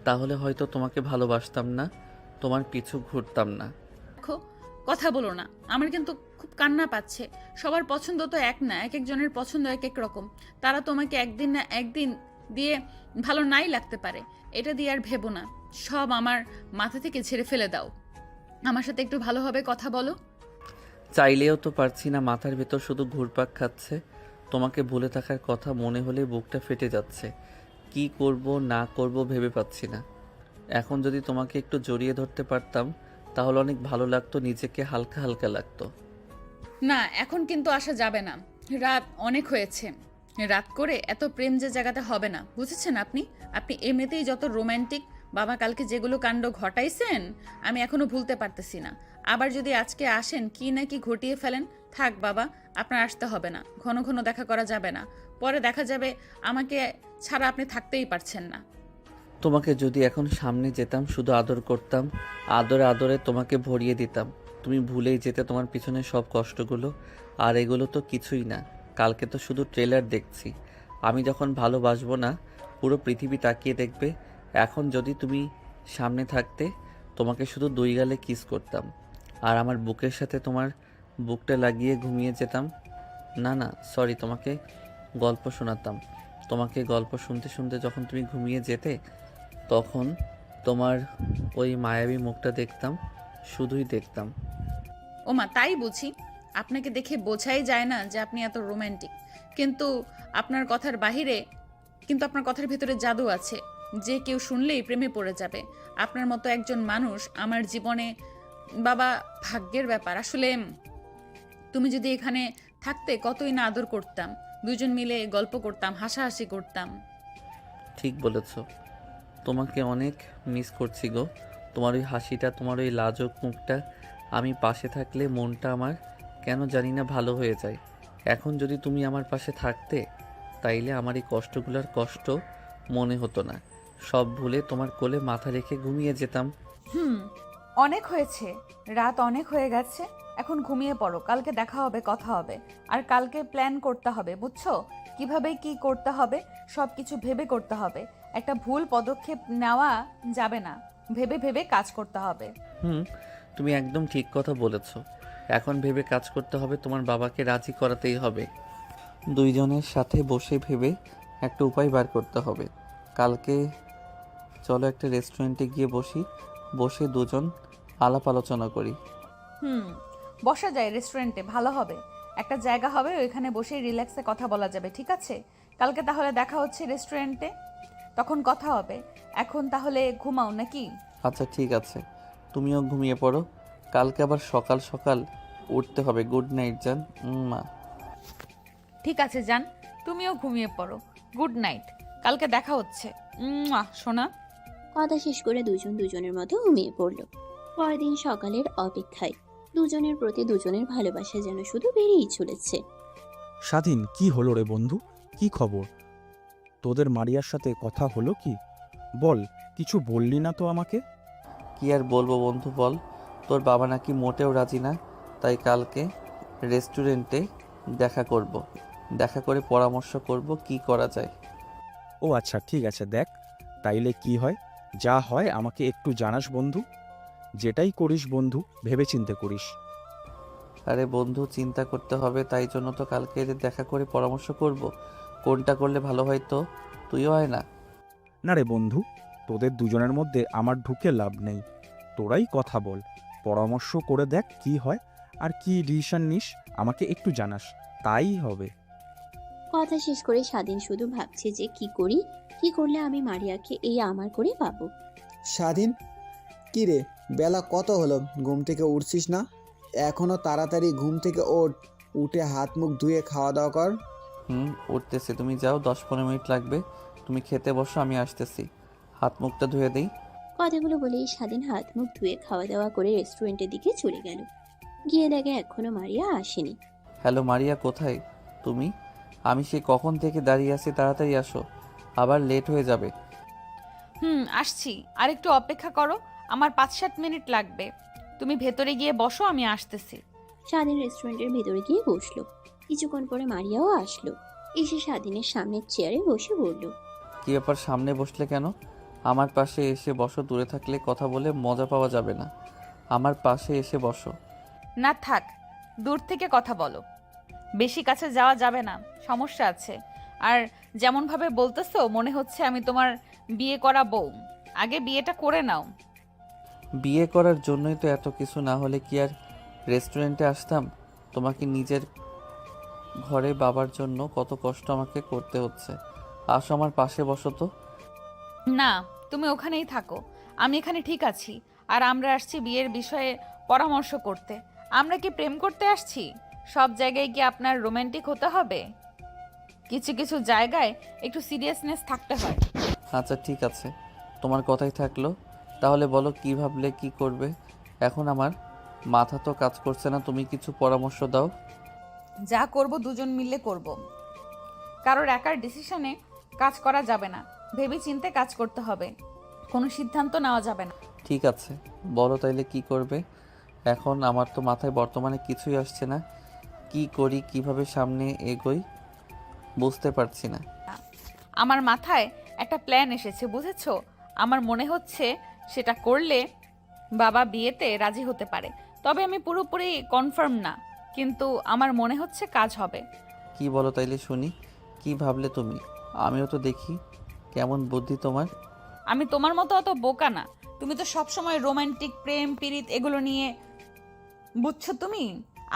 তাহলে হয়তো তোমাকে ভালোবাসতাম না, তোমার পিছু ঘুরতাম না। দেখো, কথা বলো না। আমার কিন্তু খুব কান্না পাচ্ছে। সবার পছন্দ তো এক না, এক একজনের পছন্দ এক এক রকম। তারা তোমাকে একদিন না একদিন দিয়ে ভালো নাই লাগতে পারে। এটা দিয়ে আর ভেবো না। সব আমার মাথা থেকে ঝেড়ে ফেলে দাও। আমার সাথে একটু ভালোভাবে কথা বলো। চাইলেও তো পারছি না, মাথার ভেতর শুধু ঘুরপাক খাচ্ছে। তোমাকে ভুলে থাকার কথা মনে হলে বুকটা ফেটে যাচ্ছে। কি করব না করব ভেবে পাচ্ছি না। এখন যদি তোমাকে একটু জড়িয়ে ধরতে পারতাম, তাহলে অনেক ভালো লাগতো, নিজেকে হালকা হালকা লাগতো। না, এখন কিন্তু আসা যাবে না। রাত অনেক হয়েছে। রাত করে এত প্রেম যে জায়গাতে হবে না, বুঝেছেন আপনি? আপনি এমনিতেই যত রোমান্টিক। বাবা কালকে যেগুলো কাণ্ড ঘটাইছেন আমি এখনো ভুলতে পারতেছি না। আবার যদি আজকে আসেন কি না কি ঘটিয়ে ফেলেন, থাক বাবা, আপনার আসতে হবে না। ঘন ঘন দেখা করা যাবে না, পরে দেখা যাবে আমাকে ছাড়া আপনি থাকতেই পারছেন না। তোমাকে যদি এখন সামনে যেতাম, শুধু আদর করতাম, আদরে আদরে তোমাকে ভরিয়ে দিতাম, তুমি ভুলেই যেতে তোমার পিছনে সব কষ্টগুলো। আর এগুলো তো কিছুই না, কালকে তো শুধু ট্রেলার দেখছি। আমি যখন ভালোবাসবো না, পুরো পৃথিবী তাকিয়ে দেখবে। এখন যদি তুমি সামনে থাকতে, তোমাকে শুধু দুই গালে কিস করতাম, আর আমার বুকের সাথে তোমার বুকটা লাগিয়ে ঘুমিয়ে যেতাম। না না, সরি, তোমাকে গল্প শোনাতাম। তোমাকে গল্প শুনতে শুনতে যখন তুমি ঘুমিয়ে যেতে, তখন তোমার ওই মায়াবী মুখটা দেখতাম, শুধুই দেখতাম। ওমা, তাই বুঝি? আপনাকে দেখে বোঝাই যায় না যে আপনি এত রোমান্টিক। কিন্তু আপনার কথার বাহিরে, কিন্তু আপনার কথার ভেতরে জাদু আছে, যে কেউ শুনলেই প্রেমে পড়ে যাবে। আপনার মতো একজন মানুষ আমার জীবনে, বাবা, ভাগ্যের ব্যাপার আসলে। তুমি যদি এখানে থাকতে কতই না আদর করতাম, দুজন মিলে গল্প করতাম, হাসাহাসি করতাম। ঠিক বলেছ, তোমাকে অনেক মিস করছি গো। তোমার ওই হাসিটা, তোমার ওই লাজুক মুখটা, আমি পাশে থাকলে মনটা আমার কেন জানি না ভালো হয়ে যায়। এখন যদি তুমি আমার পাশে থাকতে, তাইলে আমার এই কষ্টগুলোর কষ্ট মনে হতো না। সব ভুলে তোমার কোলে মাথা রেখে ঘুমিয়ে যেতাম। অনেক হয়েছে, রাত অনেক হয়ে গেছে, এখন ঘুমিয়ে পড়ো। কালকে দেখা হবে, কথা হবে। আর কালকে প্ল্যান করতে হবে, বুঝছো? কিভাবে কি করতে হবে সব কিছু ভেবে করতে হবে। একটা ভুল পদক্ষেপ নেওয়া যাবে না, ভেবে ভেবে কাজ করতে হবে। হুম, তুমি একদম ঠিক কথা বলেছ। এখন ভেবে কাজ করতে হবে, তোমার বাবাকে রাজি করাতেই হবে। দুইজনের সাথে বসে ভেবে একটা উপায় বার করতে হবে। কালকে চলো একটা রেস্টুরেন্টে গিয়ে বসি, বসে দুজন আলাপ আলোচনা করি। বসা যায় রেস্টুরেন্টে, ভালো হবে। একটা জায়গা হবে, ওইখানে বসেই রিল্যাক্সে কথা বলা যাবে, ঠিক আছে? কালকে তাহলে দেখা হচ্ছে রেস্টুরেন্টে, তখন কথা হবে। এখন তাহলে ঘুমাও নাকি? আচ্ছা ঠিক আছে, তুমিও ঘুমিয়ে পড়ো, কালকে আবার সকাল সকাল উঠতে হবে। গুড নাইট জান। মা। ঠিক আছে যান, তুমিও ঘুমিয়ে পড়ো। গুড নাইট, কালকে দেখা হচ্ছে। সোনা। কথা শেষ করে দুজন দুজনের মতো ঘুমিয়ে পড়ল। পরের দিন সকালের অপেক্ষায় দুজনের প্রতি দুজনের ভালোবাসা যেন শুধু বেড়েই চলেছে। স্বাধীন, কি হলো রে বন্ধু? কি খবর? তোদের মারিয়ার সাথে কথা হলো কি? বল, কিছু বললি না তো আমাকে। কি আর বলবো বন্ধু, বল। তোর বাবা নাকি মোটেও রাজি না, তাই কালকে রেস্টুরেন্টে দেখা করব, দেখা করে পরামর্শ করব কি করা যায়। ও আচ্ছা, ঠিক আছে, দেখ তাইলে কি হয়। যা হয় আমাকে একটু জানাস বন্ধু। যেটাই করিস বন্ধু, ভেবেচিন্তে করিস। আরে বন্ধু, চিন্তা করতে হবে, তাই জন্য তো কালকে দেখা করে পরামর্শ করব কোনটা করলে ভালো হয়। তো তুইও হয় না? না রে বন্ধু, তোদের দুজনের মধ্যে আমার ঢুকে লাভ নেই। তোরাই কথা বল, পরামর্শ করে দেখ কি হয়, আর কি ডিসিশন নিস আমাকে একটু জানাস, তাই হবে। কথা শেষ করে স্বাধীন শুধু ভাবছে যে কি করি, কি করলে আমি মারিয়াকে এই আমার করে পাবো। স্বাধীন, কি রে, বেলা কত হলো, ঘুম থেকে উঠছিস না? এখনো তাড়াতাড়ি ঘুম থেকে ওঠ, উঠে হাত মুখ ধুয়ে খাওয়া দাওয়া কর। উঠতেছে, তুমি যাও, 10-15 মিনিট লাগবে। তুমি খেতে বসো, আমি আসতেছি, হাত মুখটা ধুয়ে দিই। কথাগুলো বলেই স্বাধীন হাত মুখ ধুয়ে খাওয়া দাওয়া করে রেস্টুরেন্টের দিকে চলে গেল। গিয়ে দেখে এখনো মারিয়া আসেনি। হ্যালো মারিয়া, কোথায় তুমি? আমি সে কখন থেকে দাঁড়িয়ে আছি, তাড়াতাড়ি আসো, আবার লেট হয়ে যাবে। আসছি, আর একটু অপেক্ষা করো, আমার 5-7 মিনিট লাগবে। তুমি ভেতরে গিয়ে বসো, আমি আসতেছি। স্বাধীন রেস্টুরেন্টের ভেতরে গিয়ে বসলো। কিছুক্ষণ পরে মারিয়াও আসলো, এসে স্বাধীনের সামনের চেয়ারে বসে বলল, কি ব্যাপার, সামনে বসলে কেন? আমার পাশে এসে বসো, দূরে থাকলে কথা বলে মজা পাওয়া যাবে না, আমার পাশে এসে বসো। না থাক, দূর থেকে কথা বলো, বেশি কাছে যাওয়া যাবে না, সমস্যা আছে। আর যেমনভাবে বলতেছো মনে হচ্ছে আমি তোমার বিয়ে করা বউ। আগে বিয়েটা করে নাও। বিয়ে করার জন্যই তো এত কিছু, না হলে কি আর রেস্টুরেন্টে আসতাম? তোমাকে নিজের ঘরে বাবার জন্য কত কষ্ট আমাকে করতে হচ্ছে। আসো, আমার পাশে বসো তো। না, তুমি ওখানেই থাকো, আমি এখানে ঠিক আছি। আর আমরা আসছি বিয়ের বিষয়ে পরামর্শ করতে। আমরা কি প্রেম করতে আসছি? সব জায়গায় কি আপনার রোমান্টিক হতে হবে? কিছু কিছু জায়গায় একটু সিরিয়াসনেস থাকতে হয়। আচ্ছা ঠিক আছে, তোমার কথাই থাকলো। তাহলে বলো কি ভাবলে কি করবে? এখন আমার মাথা তো কাজ করছে না, তুমি কিছু পরামর্শ দাও। যা করব দুজন মিলে করব। কারোর একার ডিসিশনে কাজ করা যাবে না, ভেবে চিন্তে কাজ করতে হবে, কোনো সিদ্ধান্ত নেওয়া যাবে না। ঠিক আছে, বলো তাইলে কি করবে? এখন আমার তো মাথায় বর্তমানে কিছুই আসছে না। কি করি, কিভাবে সামনে এগোই বুঝতে পারছি না। আমার মাথায় একটা প্ল্যান এসেছে, বুঝেছো? আমার মনে হচ্ছে সেটা করলে বাবা বিয়েতে রাজি হতে পারে। তবে আমি পুরোপুরি কনফার্ম না, কিন্তু আমার মনে হচ্ছে কাজ হবে। কি বলো তাইলে শুনি, কি ভাবলে তুমি? আমিও তো দেখি কেমন বুদ্ধি তোমার। আমি তোমার মতো অত বোকা না। তুমি তো সবসময় রোমান্টিক প্রেম পীড়িত এগুলো নিয়ে, বুঝছো তুমি?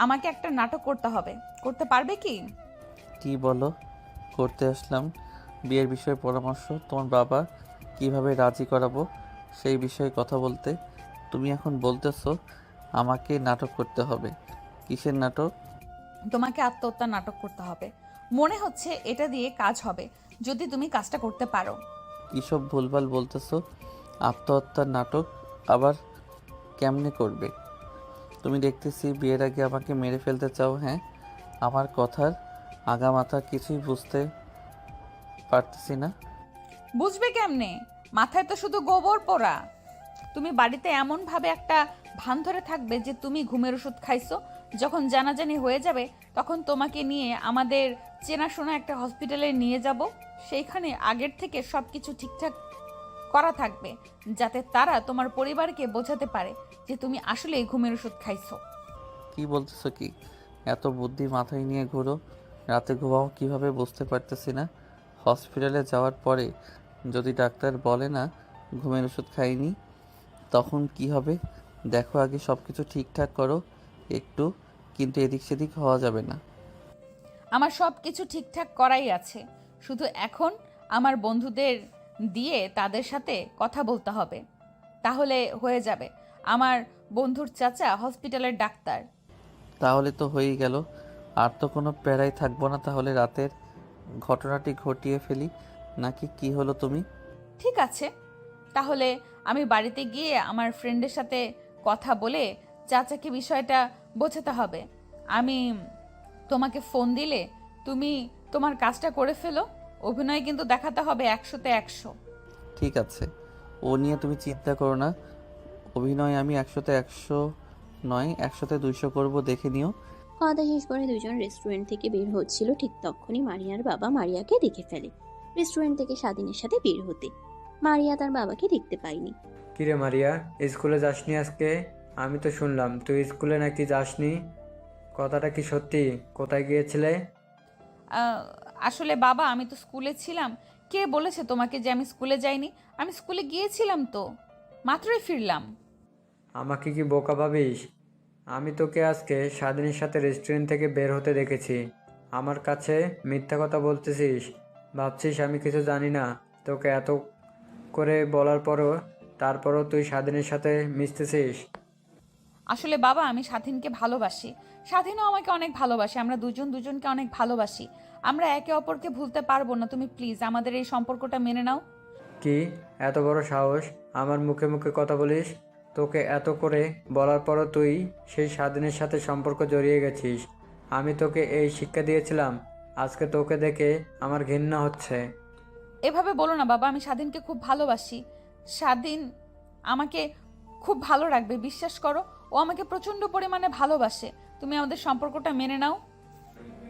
আমাকে একটা নাটক করতে হবে, করতে পারবে কি? কি বলো? করতে আসলাম বিয়ের বিষয়ে পরামর্শ, তোমার বাবা কিভাবে রাজি করাবো সেই বিষয়ে কথা বলতে। তুমি এখন বলতেছো আমাকে নাটক করতে হবে? কিসের নাটক? তোমাকে আত্মহত্যার নাটক করতে হবে। মনে হচ্ছে এটা দিয়ে কাজ হবে যদি তুমি কাজটা করতে পারো। কিসব ভুলভাল বলতেছো? আত্মহত্যার নাটক আবার কেমনে করবে? তুমি দেখতেছি বিয়ের আগে আমাকে মেরে ফেলতে চাও। হ্যাঁ, আমার কথার আগামাথা কিছুই বুঝতে পারতেছি না। বুঝবে কেমনে? মাথায় তো শুধু গোবর পোড়া। তুমি বাড়িতে এমন ভাবে একটা ভান ধরে থাকবে যে তুমি ঘুমের ওষুধ খাইছো। যখন জানাজানি হয়ে যাবে তখন তোমাকে নিয়ে আমাদের চেনাশোনা একটা হসপিটালে নিয়ে যাব। সেইখানে আগের থেকে সবকিছু ঠিকঠাক করা থাকবে, যাতে তারা তোমার পরিবারকে বোঝাতে পারে যে তুমি আসলে ঘুমের ওষুধ খাইছো। কি বলতেছো কি? এত বুদ্ধি মাথায় নিয়ে ঘুরো, রাতে ঘুমাও কিভাবে বুঝতে পারতেছি না। হসপিটালে যাওয়ার পরে যদি ডাক্তার বলে না ঘুমের ওষুধ খাইনি, তখন কি হবে? দেখো আগে সব কিছু ঠিকঠাক করো একটু, কিন্তু এদিক সেদিক হওয়া যাবে না। আমার সব কিছু ঠিকঠাক করাই আছে, শুধু এখন আমার বন্ধুদের দিয়ে তাদের সাথে কথা বলতে হবে, তাহলে হয়ে যাবে। আমার বন্ধুর চাচা হসপিটালের ডাক্তার। তাহলে তো হয়েই গেল, আর তো কোনো প্যারাই থাকবো না। তাহলে রাতের ঘটনাটি ঘটিয়ে ফেলি নাকি কি হলো তুমি? ঠিক আছে, তাহলে আমি বাড়িতে গিয়ে আমার ফ্রেন্ডের সাথে কথা বলে চাচাকে বিষয়টা বোঝাতে হবে। আমি তোমাকে ফোন দিলে তুমি তোমার কাজটা করে ফেলো। অভিনয় কিন্তু দেখাতে হবে 100-তে 100। ঠিক আছে, ও নিয়ে তুমি চিন্তা করো না। অভিনয় আমি 100-তে 100 নয়, 100-তে 200 করব, দেখে নিও। কথা শেষ করে দুজন রেস্টুরেন্ট থেকে বের হচ্ছিল, ঠিক তখনই মারিয়ার বাবা মারিয়াকে দেখে ফেলে রেস্টুরেন্ট থেকে স্বাধীনের সাথে বের হতে। মারিয়া তার বাবাকে দেখতে পায়নি। কিরে মারিয়া, স্কুলে যাসনি আজকে? আমি তো শুনলাম তুই স্কুলে নাকি যাসনি। কথাটা কি সত্যি? কোথায় গিয়েছিলে? আসলে বাবা, আমি তো স্কুলে ছিলাম। কে বলেছে তোমাকে যে আমি স্কুলে যাইনি? আমি স্কুলে গিয়েছিলাম তো, মাত্রই ফিরলাম। আমাকে কি বোকা ভাবিস? আমি তোকে আজকে স্বাধীনের সাথে রেস্টুরেন্ট থেকে বের হতে দেখেছি। আমার কাছে মিথ্যা কথা বলতেছিস? ভাবছিস আমি কিছু জানি না? তোকে এত করে বলার পরও তারপরও তুই স্বাধীনের সাথে মিশতেছিস? আসলে বাবা, আমি স্বাধীনকে ভালোবাসি, স্বাধীনও আমাকে অনেক ভালোবাসে। আমরা দুজন দুজনকে অনেক ভালোবাসি। আমরা একে অপরকে ভুলতে পারবো না। তুমি প্লিজ আমাদের এই সম্পর্কটা মেনে নাও। কি এত বড় সাহস আমার মুখে মুখে কথা বলিস? তোকে এত করে বলার পরও তুই সেই স্বাধীনের সাথে সম্পর্ক জড়িয়ে গেছিস। আমি তোকে এই শিক্ষা দিয়েছিলাম, আজকে তোকে দেখে আমার ঘৃণা হচ্ছে। এভাবে বলো না বাবা, আমি স্বাধীনকে খুব ভালোবাসি। স্বাধীন আমাকে খুব ভালো রাখবে, বিশ্বাস করো। ও আমাকে প্রচণ্ড পরিমাণে ভালোবাসে। তুমি আমাদের সম্পর্কটা মেনে নাও।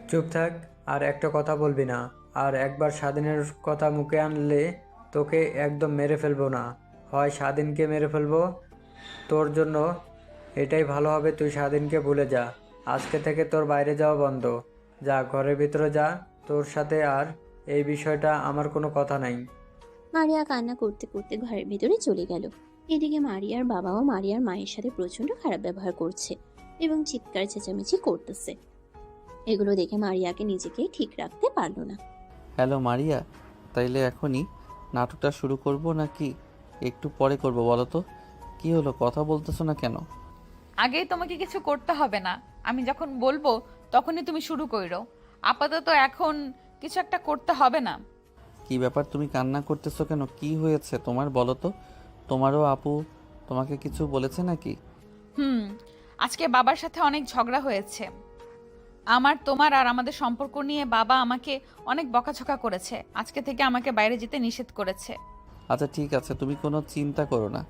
চুপ থাক, আর একটা কথা বলবি না। আর একবার স্বাধীনের কথা মুখে আনলে তোকে একদম মেরে ফেলবো না, হয় স্বাধীনকে মেরে ফেলবো। তোর জন্য এটাই ভালো হবে, তুই স্বাধীনকে ভুলে যা। আজকে থেকে তোর বাইরে যাওয়া বন্ধ। যা ঘরের ভিতরে যা, তোর সাথে আর এই বিষয়টা আমার কোনো কথা নাই। মারিয়া কান্না করতে করতে ঘরের ভেতরে চলে গেল। এদিকে মারিয়ার বাবাও মারিয়ার মায়ের সাথে প্রচন্ড খারাপ ব্যবহার করছে এবং চিৎকার চেঁচামেচি করতেছে। এগুলো দেখে মারিয়াকে নিজেকে ঠিক রাখতে পারলো না। হ্যালো মারিয়া, তাইলে এখনই নাটকটা শুরু করব নাকি একটু পরে করব বলো তো? কি হলো, কথা বলতেছো না কেন? আগেই তোমাকে কিছু করতে হবে না, আমি যখন বলবো তখনই তুমি শুরু করো। আপাতত এখন কিছু একটা করতে হবে না? কি ব্যাপার, তুমি কান্না করতেছো কেন? কি হয়েছে তোমার বলো তো? তোমারও আপু তোমাকে কিছু বলেছে নাকি? আজকে বাবার সাথে অনেক ঝগড়া হয়েছে। তোমার আর আমাদের সম্পর্ক নিয়ে বাবা আমাকে অনেক বকাঝকা করেছে। আজকে থেকে আমাকে বাইরে যেতে নিষেধ করেছে। আচ্ছা ঠিক আছে, তুমি কোনো চিন্তা করো না।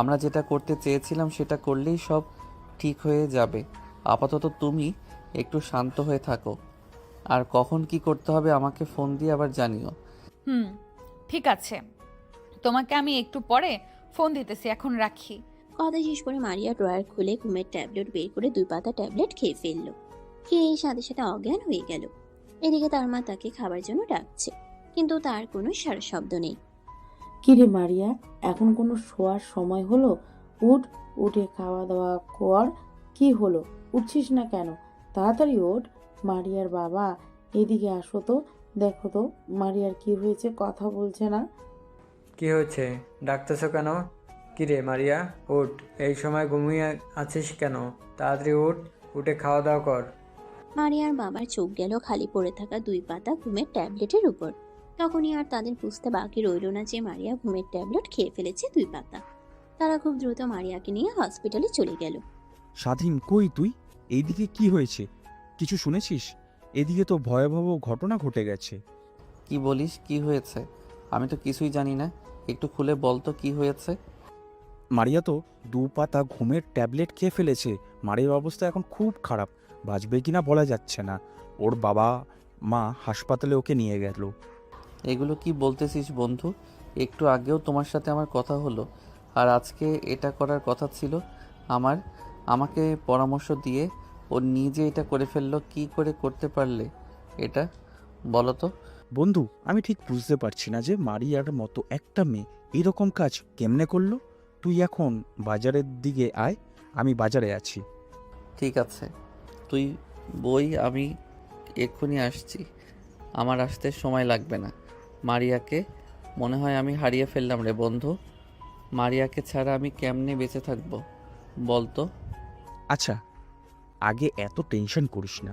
আমরা যেটা করতে চেয়েছিলাম সেটা করলেই সব ঠিক হয়ে যাবে। আপাতত তুমি একটু শান্ত হয়ে থাকো, আর কখন কি করতে হবে আমাকে ফোন দিয়ে আবার জানিও। হুম, ঠিক আছে। তোমাকে আমি একটু পরে ফোন দিতেছি, এখন রাখি। কথা শেষ করে মারিয়া ড্রয়ার খুলে ঘুমের ট্যাবলেট বের করে 2 পাতা ট্যাবলেট খেয়ে ফেলল। খেয়ে সাথে সাথে অজ্ঞান হয়ে গেল। এদিকে তার মা তাকে খাবার জন্য ডাকছে, কিন্তু তার কোনো সারা শব্দ নেই। কিরে মারিয়া, এখন কোনো শোয়ার সময় হলো? উঠ, উঠে খাওয়া দাওয়া কর। কি হলো, উঠছিস না কেন? তাড়াতাড়ি ওঠ। মারিয়ার বাবা, এদিকে আসো তো, দেখো তো মারিয়ার কি হয়েছে, কথা বলছে না। কি হয়েছে, ডাকতেছো কেন? কিরে মারিয়া, উঠ। এই সময় ঘুমিয়ে আছিস কেন? তাড়াতাড়ি উঠ, উঠে খাওয়া দাওয়া কর। মারিয়ার বাবার চোখ গেল খালি পড়ে থাকা 2 পাতা ঘুমের ট্যাবলেটের উপর। তখনই আর তাদের বুঝতে বাকি রইল না যে মারিয়া ঘুমের ট্যাবলেট খেয়ে ফেলেছে 2 পাতা। তারা খুব দ্রুত মারিয়াকে নিয়ে হসপিটালে চলে গেল। স্বাধীন, কই তুই? এইদিকে কি হয়েছে? কিছু শুনেছিস? এদিকে তো ভয়াবহ ঘটনা ঘটে গেছে। কি বলিস, কি হয়েছে? আমি তো কিছুই জানি না, একটু খুলে বল তো কি হয়েছে। মারিয়া তো 2 পাতা ঘুমের ট্যাবলেট খেয়ে ফেলেছে। মারিয়ার অবস্থা এখন খুব খারাপ, বাঁচবে কিনা বলা যাচ্ছে না। ওর বাবা মা হাসপাতালে ওকে নিয়ে গেল। এগুলো কি বলতেছিস বন্ধু? একটু আগেও তোমার সাথে আমার কথা হলো, আর আজকে এটা করার কথা ছিল আমার। আমাকে পরামর্শ দিয়ে ও নিজে এটা করে ফেললো। কি করে করতে পারলে এটা, বলো তো? বন্ধু, আমি ঠিক বুঝতে পারছি না যে মারিয়ার মতো একটা মেয়ে এরকম কাজ কেমনে করলো। তুই এখন বাজারের দিকে আয়, আমি বাজারে আছি। ঠিক আছে, তুই বই, আমি এক্ষুনি আসছি। আমার আসতে সময় লাগবে না। মারিয়াকে মনে হয় আমি হারিয়ে ফেললাম রে বন্ধু। মারিয়াকে ছাড়া আমি কেমনে বেঁচে থাকবো বলতো? আচ্ছা, আগে এত টেনশন করিস না।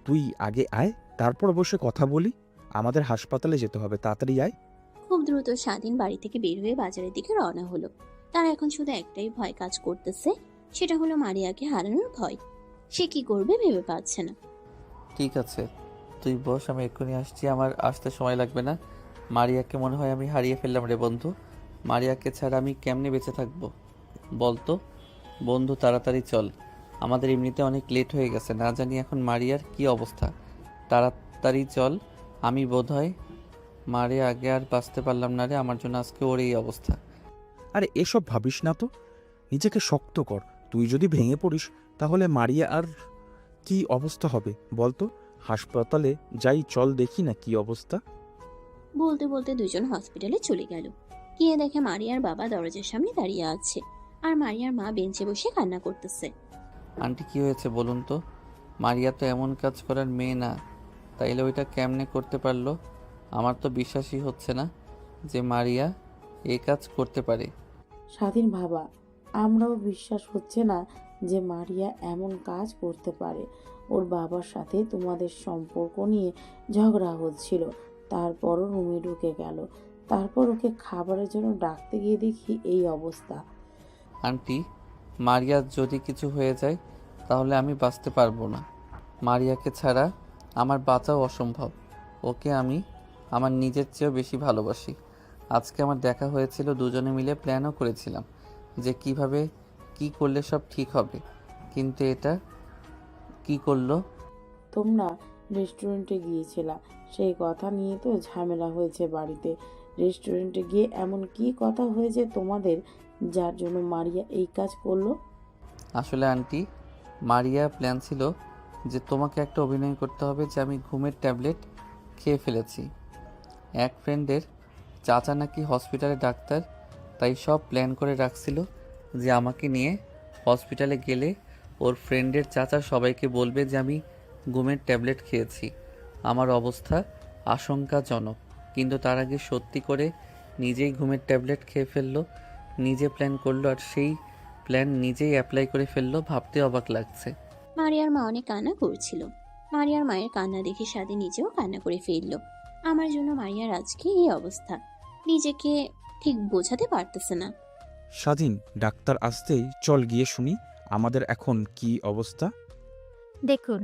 তুই আগে আয়, তারপর বসে কথা বলি। আমাদের হাসপাতালে যেতে হবে, তাড়াতাড়ি আয়। খুব দ্রুত স্বাধীন বাড়ি থেকে বের হয়ে বাজারের দিকে রওনা হলো। তার এখন শুধু একটাই ভয় কাজ করতেছে, সেটা হলো মারিয়াকে হারানোর ভয়। সে কি করবে ভেবে পাচ্ছে না। ঠিক আছে, তুই বস, আমি এক্ষুনি আসছি। আমার আসতে সময় লাগবে না। মারিয়াকে মনে হয় আমি হারিয়ে ফেললাম রে বন্ধু। মারিয়াকে ছাড়া আমি কেমনে বেঁচে থাকবো বলতো? বন্ধু তাড়াতাড়ি চল, আমাদের এমনিতে অনেক লেট হয়ে গেছে। না জানি এখন মারিয়ার কি অবস্থা। তাড়াতাড়ি চল। আমি বোধহয় মারে আগে আর বাঁচতে পারলাম না রে, আমার জন্য আজকে ওর এই অবস্থা। আরে এসব ভাবিস না তো, নিজেকে শক্ত কর। তুই যদি ভেঙে পড়িস তাহলে মারিয়া আর কি অবস্থা হবে বলতো? হাসপাতালে যাই, চল দেখি না কি অবস্থা। বলতে বলতে দুজন হসপিটালে চলে গেল। গিয়ে দেখে মারিয়ার বাবা দরজার সামনে দাঁড়িয়ে আছে, আর মারিয়ার মা বেঞ্চে বসে কান্না করতেছে। আন্টি কি হয়েছে বলুন তো? মারিয়া তো এমন কাজ করার মেয়ে না, তাইলে ওইটা কেমনে করতে পারলো? আমার তো বিশ্বাসই হচ্ছে না যে মারিয়া এই কাজ করতে পারে। স্বাধীন বাবা, আমরাও বিশ্বাস হচ্ছে না যে মারিয়া এমন কাজ করতে পারে। ওর বাবার সাথে তোমাদের সম্পর্ক নিয়ে ঝগড়া হচ্ছিল, তারপরও রুমে ঢুকে গেল। তারপর ওকে খাবারের জন্য ডাকতে গিয়ে দেখি এই অবস্থা। আন্টি, মারিয়ার যদি কিছু হয়ে যায় তাহলে আমি বাঁচতে পারবো না। মারিয়াকে ছাড়া আমার বাঁচাও অসম্ভব। ওকে আমি আমার নিজের চেয়েও বেশি ভালোবাসি। আজকে আমার দেখা হয়েছিল, দুজনে মিলে প্ল্যানও করেছিলাম যে কিভাবে কি করলে সব ঠিক হবে, কিন্তু এটা কি করলো? তোমরা রেস্টুরেন্টে গিয়েছিলা, সেই কথা নিয়ে তো ঝামেলা হয়েছে বাড়িতে। রেস্টুরেন্টে গিয়ে এমন কি কথা হয়েছে তোমাদের, যার জন্য মারিয়া এই কাজ করলো? আসলে আন্টি, মারিয়া প্ল্যান ছিল যে তোমাকে একটা অভিনয় করতে হবে যে আমি ঘুমের ট্যাবলেট খেয়ে ফেলেছি। এক ফ্রেন্ডের চাচা নাকি হসপিটালে ডাক্তার, তাই সব প্ল্যান করে রাখছিল যে আমাকে নিয়ে হসপিটালে গেলে ওর ফ্রেন্ডের চাচা সবাইকে বলবে যে আমি ঘুমের ট্যাবলেট খেয়েছি। আমার অবস্থা আশঙ্কাজনক, কিন্তু তার আগে সত্যি করে নিজেই ঘুমের ট্যাবলেট খেয়ে ফেললো। নিজে প্ল্যান করলো আর সেই প্ল্যান নিজেই অ্যাপ্লাই করে ফেললো। ভাবতে অবাক লাগছে। মারিয়ার মা অনেক কান্না করছিল। মারিয়ার মায়ের কান্না দেখে স্বাধীন নিজেও কান্না করে ফেলল। আমার জন্য মারিয়ার আজকে এই অবস্থা, নিজেকে ঠিক বোঝাতে পারতেছে না। স্বাধীন, ডাক্তার আসতেই চল গিয়ে শুনি আমাদের এখন কি অবস্থা। দেখুন,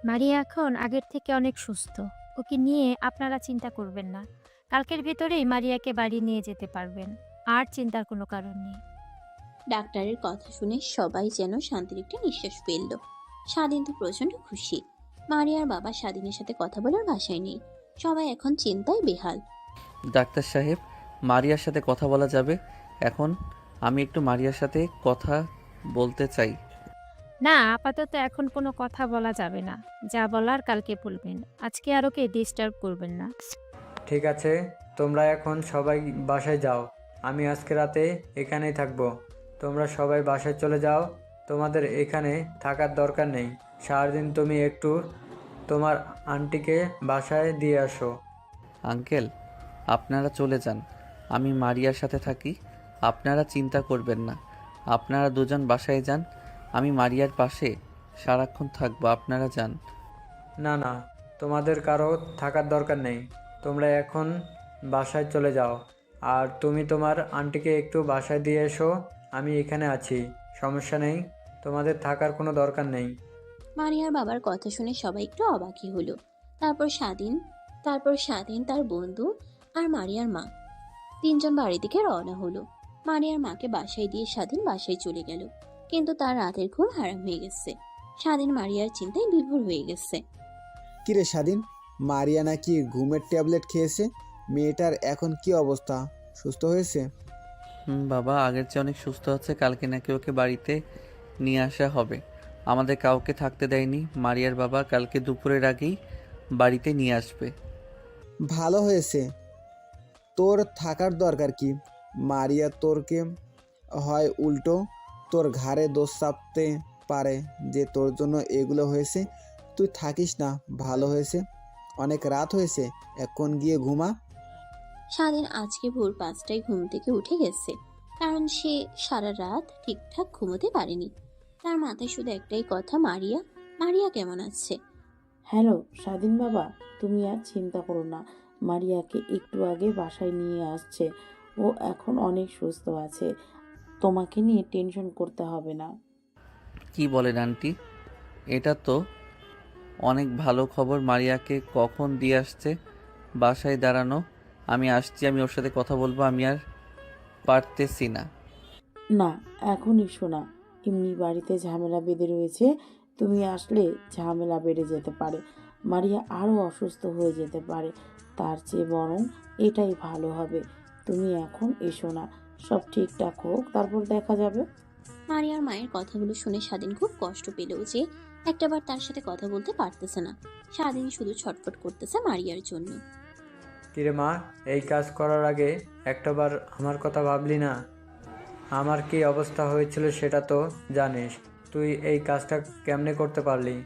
মারিয়া এখন আগের থেকে অনেক সুস্থ। ওকে নিয়ে আপনারা চিন্তা করবেন না। কালকের ভেতরেই মারিয়াকে বাড়ি নিয়ে যেতে পারবেন। আর চিন্তার কোনো কারণ নেই। ডাক্তারের কথা শুনে সবাই যেন শান্তির একটা নিঃশ্বাস ফেলল। স্বাধীন তো প্রচন্ড খুশি। মারিয়ার বাবা স্বাধীনের সাথে কথা বলার ভাষায় নেই। সবাই এখন চিন্তায় বেহাল। ডাক্তার সাহেব, মারিয়ার সাথে কথা বলা যাবে এখন? আমি একটু মারিয়ার সাথে কথা বলতে চাই। না, আপাতত এখন কোনো কথা বলা যাবে না। যা বলার কালকে বলবেন। আজকে আর ওকে ডিস্টার্ব করবেন না। ঠিক আছে, তোমরা এখন সবাই বাসায় যাও। আমি আজকে রাতে এখানেই থাকবো। তোমরা সবাই বাসায় চলে যাও। তোমাদের এখানে থাকার দরকার নেই। সারাদিন তুমি একটু তোমার আন্টিকে বাসায় দিয়ে আসো। আঙ্কেল, আপনারা চলে যান, আমি মারিয়ার সাথে থাকি। আপনারা চিন্তা করবেন না। আপনারা দুজন বাসায় যান, আমি মারিয়ার পাশে সারাক্ষণ থাকবো। আপনারা যান। না না, তোমাদের কারো থাকার দরকার নেই। তোমরা এখন বাসায় চলে যাও। আর তুমি তোমার আন্টিকে একটু বাসায় দিয়ে এসো। আমি এখানে আছি, সমস্যা নেই। তোমাদের থাকার কোনো দরকার নেই। মারিয়ার বাবার কথা শুনে সবাই একটু অবাকই হলো। তারপর স্বাধীন, তার বন্ধু আর মারিয়ার মা তিনজন বাড়ি থেকে রওনা হলো। মারিয়ার মাকে বাসায় দিয়ে স্বাধীন বাসায় চলে গেল। কিন্তু তার রাতের ঘুম হারাম হয়ে গেছে। স্বাধীন মারিয়ার চিন্তায় বিভোর হয়ে গেছে। কিরে স্বাধীন, মারিয়া নাকি ঘুমের ট্যাবলেট খেয়েছে? মেয়েটার এখন কি অবস্থা? সুস্থ হয়েছে? বাবা আগের চেয়ে অনেক সুস্থ আছে। কালকে নাকি ওকে বাড়িতে নিয়ে আসা হবে। আমাদের কাউকে থাকতে দেয়নি। মারিয়ার বাবা কালকে দুপুরের আগেই বাড়িতে নিয়ে আসবে। ভালো হয়েছে। তোর থাকার দরকার কি? মারিয়া তোরকে হয় উল্টো তোর ঘাড়ে দোষ চাপতে পারে যে তোর জন্য এগুলো হয়েছে। তুই থাকিস না, ভালো হয়েছে। অনেক রাত হয়েছে, এখন গিয়ে ঘুমা। স্বাধীন আজকে ভোর 5টায় ঘুম থেকে উঠে গেছে, কারণ সে সারা রাত ঠিকঠাক ঘুমোতে পারেনি। তার মাথায় শুধু একটাই কথা, মারিয়া মারিয়া কেমন আছে। হ্যালো স্বাধীন বাবা, তুমি আর চিন্তা করো না। মারিয়াকে একটু আগে বাসায় নিয়ে আসছে। ও এখন অনেক সুস্থ আছে। তোমাকে নিয়ে টেনশন করতে হবে না। কি বলেন আন্টি? এটা তো অনেক ভালো খবর। মারিয়াকে কখন দিয়ে আসছে? বাসায় দাঁড়ানো। আমি আসছি, আমি ওর সাথে কথা বলবো। আমি আর পারতেছি না। না, এখনই শোনা, এমনি বাড়িতে ঝামেলা বেঁধে রয়েছে। তুমি আসলে ঝামেলা বেড়ে যেতে পারে। মারিয়া আরও অসুস্থ হয়ে যেতে পারে। তার চেয়ে বরং এটাই ভালো হবে। তুমি এখন এসো না, সব ঠিকঠাক হোক, তারপর দেখা যাবে। মারিয়ার মায়ের কথাগুলো শুনে স্বাধীন খুব কষ্ট পেল যে একটাবার তার সাথে কথা বলতে পারতেছে না। স্বাধীন শুধু ছটফট করতেছে মারিয়ার জন্য। কিরে মা, এই কাজ করার আগে একটাবার আমার কথা ভাবলি না? আমার কি অবস্থা হয়েছিল সেটা তো জানিস। তুই এই কাজটা কেমনে করতে পারলি?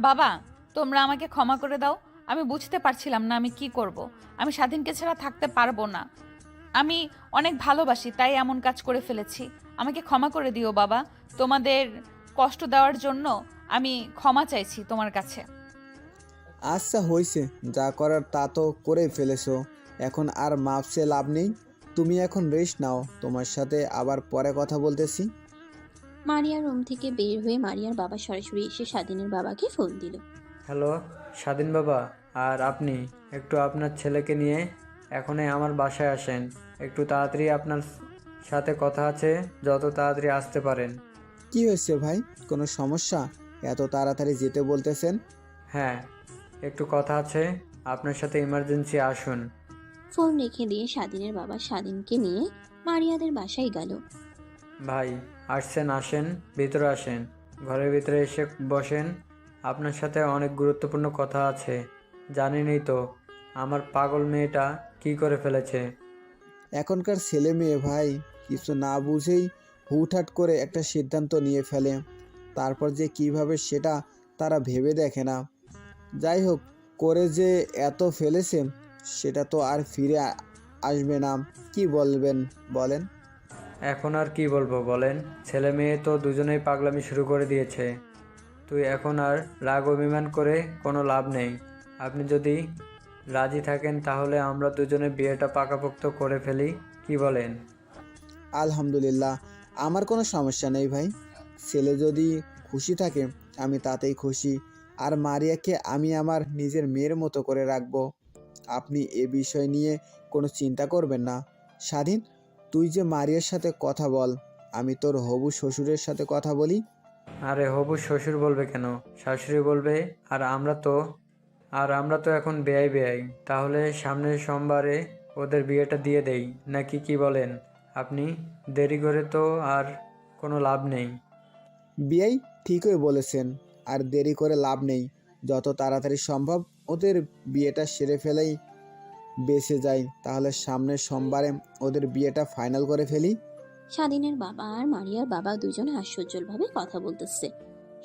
বাবা, তোমরা আমাকে ক্ষমা করে দাও। আমি বুঝতে পারছিলাম না আমি কি করব। আমি স্বাধীনকে ছাড়া থাকতে পারবো না। আমি অনেক ভালোবাসি, তাই এমন কাজ করে ফেলেছি। আমাকে ক্ষমা করে দিও বাবা। তোমাদের কষ্ট দেওয়ার জন্য আমি ক্ষমা চাইছি তোমার কাছে। আচ্ছা হয়েছে, যা করার তা তো করেই ফেলেছো। এখন আর মাপসে লাভ নেই। তুমি এখন রেস্ট নাও, তোমার সাথে আবার পরে কথা বলতেছি। মারিয়ার রুম থেকে বের হয়ে মারিয়ার বাবা সরাসরি এসে স্বাধীনের বাবাকে ফোন দিল। হ্যালো স্বাধীন বাবা, আর আপনি একটু আপনার ছেলেকে নিয়ে এখনই আমার বাসায় আসেন। একটু তাড়াতাড়ি আপনার সাথে কথা আছে, যত তাড়াতাড়ি আসতে পারেন। কি হয়েছে ভাই, কোনো সমস্যা? এত তাড়াতাড়ি যেতে বলতেছেন? হ্যাঁ, একটু কথা আছে, আপনার সাথে ইমার্জেন্সি আসুন। ফোন রেখে দিয়ে স্বাধীনের বাবা স্বাধীনকে নিয়ে মারিয়াদের বাসায় গেল। ভাই আসছেন, আসেন, ভিতরে আসেন। ঘরের ভিতরে এসে বসেন। আপনার সাথে অনেক গুরুত্বপূর্ণ কথা আছে। জানেনই তো আমার পাগল মেয়েটা কি করে ফেলেছে। এখনকার ছেলে মেয়ে ভাই কিছু না বুঝেই হুটহাট করে একটা সিদ্ধান্ত নিয়ে ফেলে, তারপর যে কিভাবে সেটা তারা ভেবে দেখে না। যাই হোক, করে যে এত ফেলেছে সেটা তো আর ফিরে আসবে না। কি বলবেন বলেন? এখন আর কি বলবো বলেন? ছেলে মেয়ে তো দুজনেই পাগলামি শুরু করে দিয়েছে। তুই এখন আর রাগ অভিমান করে কোনো লাভ নেই। আপনি যদি রাজি থাকেন তাহলে আমরা দুজনে বিয়েটা পাকাপোক্ত করে ফেলি, কি বলেন? আলহামদুলিল্লাহ, আমার কোনো সমস্যা নেই ভাই। ছেলে যদি খুশি থাকে আমি তাতেই খুশি। আর মারিয়াকে আমি আমার নিজের মেয়ের মতো করে রাখবো। আপনি এ বিষয় নিয়ে কোনো চিন্তা করবেন না। স্বাধীন, তুই যে মারিয়ার সাথে কথা বল, আমি তোর হবু শ্বশুরের সাথে কথা বলি। আরে হবু শ্বশুর বলবে কেন, শাশুড়ি বলবে। আর আমরা তো এখন বেয়াই। তাহলে সামনের সোমবারে ওদের বিয়েটা দিয়ে দেই নাকি, কি বলেন আপনি? দেরি করে তো আর কোনো লাভ নেই। বিয়াই ঠিকই বলেছেন, আর দেরি করে লাভ নেই। যত তাড়াতাড়ি সম্ভব ওদের বিয়েটা সেরে ফেলেই বেঁচে যাই। তাহলে সামনের সোমবারে ওদের বিয়েটা ফাইনাল করে ফেলি। স্বাধীনের বাবা আর মারিয়ার বাবা দুজনে হাস্যোজ্জ্বলভাবে কথা বলতেছে।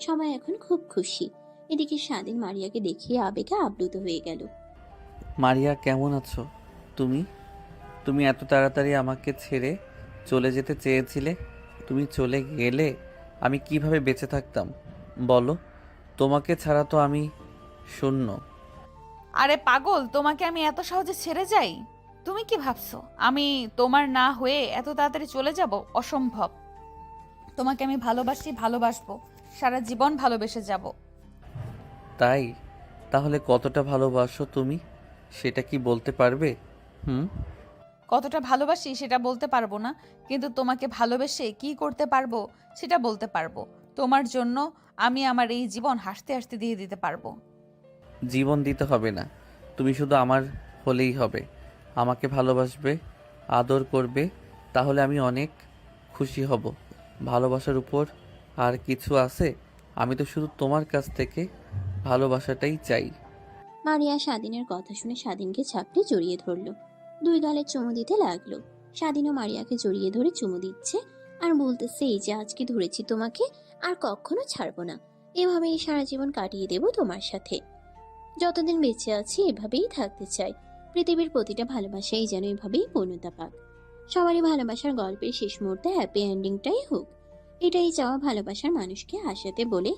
সবাই এখন খুব খুশি। এদিকে স্বাধীন মারিয়াকে দেখিয়ে আবেগে আপ্লুত হয়ে গেল। মারিয়া, কেমন আছো তুমি? তুমি এত তাড়াতাড়ি আমাকে ছেড়ে চলে যেতে চেয়েছিলে। তুমি চলে গেলে আমি কিভাবে বেঁচে থাকতাম বলো? তোমাকে ছাড়া তো আমি শূন্য। আরে পাগল, তোমাকে আমি এত সহজে ছেড়ে যাই? তুমি কি ভাবছো আমি তোমার না হয়ে এত তাড়াতাড়ি চলে যাব? অসম্ভব। তোমাকে আমি ভালোবাসবো, সারা জীবন ভালোবেসে যাব। তাই? তাহলে কতটা ভালোবাসো তুমি সেটা কি বলতে পারবে? কতটা ভালোবাসি সেটা বলতে পারবো না, কিন্তু তোমাকে ভালোবেসে কি করতে পারবো সেটা বলতে পারবো। তোমার জন্য আমি আমার এই জীবন হাসতে হাসতে দিয়ে দিতে পারবো। জীবন দিতে হবে না, তুমি শুধু আমার হলেই হবে। আমাকে ভালোবাসবে, আদর করবে, তাহলে আমি অনেক খুশি হব। ভালোবাসার উপর আর কিছু আছে? আমি তো শুধু তোমার কাছ থেকে ভালোবাসাটাই চাই। মারিয়া স্বাধীনের কথা শুনে স্বাধীনকে ঝাপটে জড়িয়ে ধরল। দুই গালে চুমু দিতে লাগলো। স্বাধীনও মারিয়াকে জড়িয়ে ধরে চুমু দিচ্ছে আর বলতেছে, এই যে আজকে ধরেছি তোমাকে, আর কখনো ছাড়বো না। এভাবেই সারা জীবন কাটিয়ে দেব তোমার সাথে। যতদিন বেঁচে আছি এভাবেই থাকতে চাই। পৃথিবীর প্রতিটা ভালোবাসাই যেন এভাবেই পূর্ণতা পাক। সবারই ভালোবাসার গল্পের শেষ মুহূর্তে হ্যাপি এন্ডিংটাই হোক, এটাই চাওয়া ভালোবাসার মানুষকে হাসাতে বলে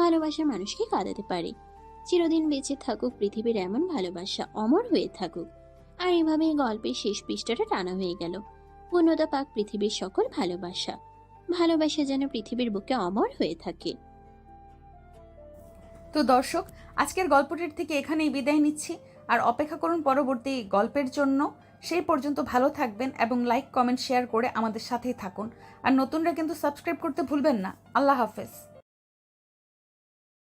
ভালোবাসার মানুষকে কাঁদাতে পারে। চিরদিন বেঁচে থাকুক পৃথিবীর এমন ভালোবাসা, অমর হয়ে থাকুক। আর এভাবে গল্পের শেষ পৃষ্ঠাটা টানা হয়ে গেল। পূর্ণতা পাক পৃথিবীর সকল ভালোবাসা। ভালোবাসা যেন পৃথিবীর বুকে অমর হয়ে থাকে। তো দর্শক, আজকের গল্পটির থেকে এখানেই বিদায় নিচ্ছি। আর অপেক্ষা করুন পরবর্তী গল্পের জন্য। সেই পর্যন্ত ভালো থাকবেন এবং লাইক, কমেন্ট, শেয়ার করে আমাদের সাথেই থাকুন। আর নতুনরা কিন্তু সাবস্ক্রাইব করতে ভুলবেন না। আল্লাহ হাফেজ।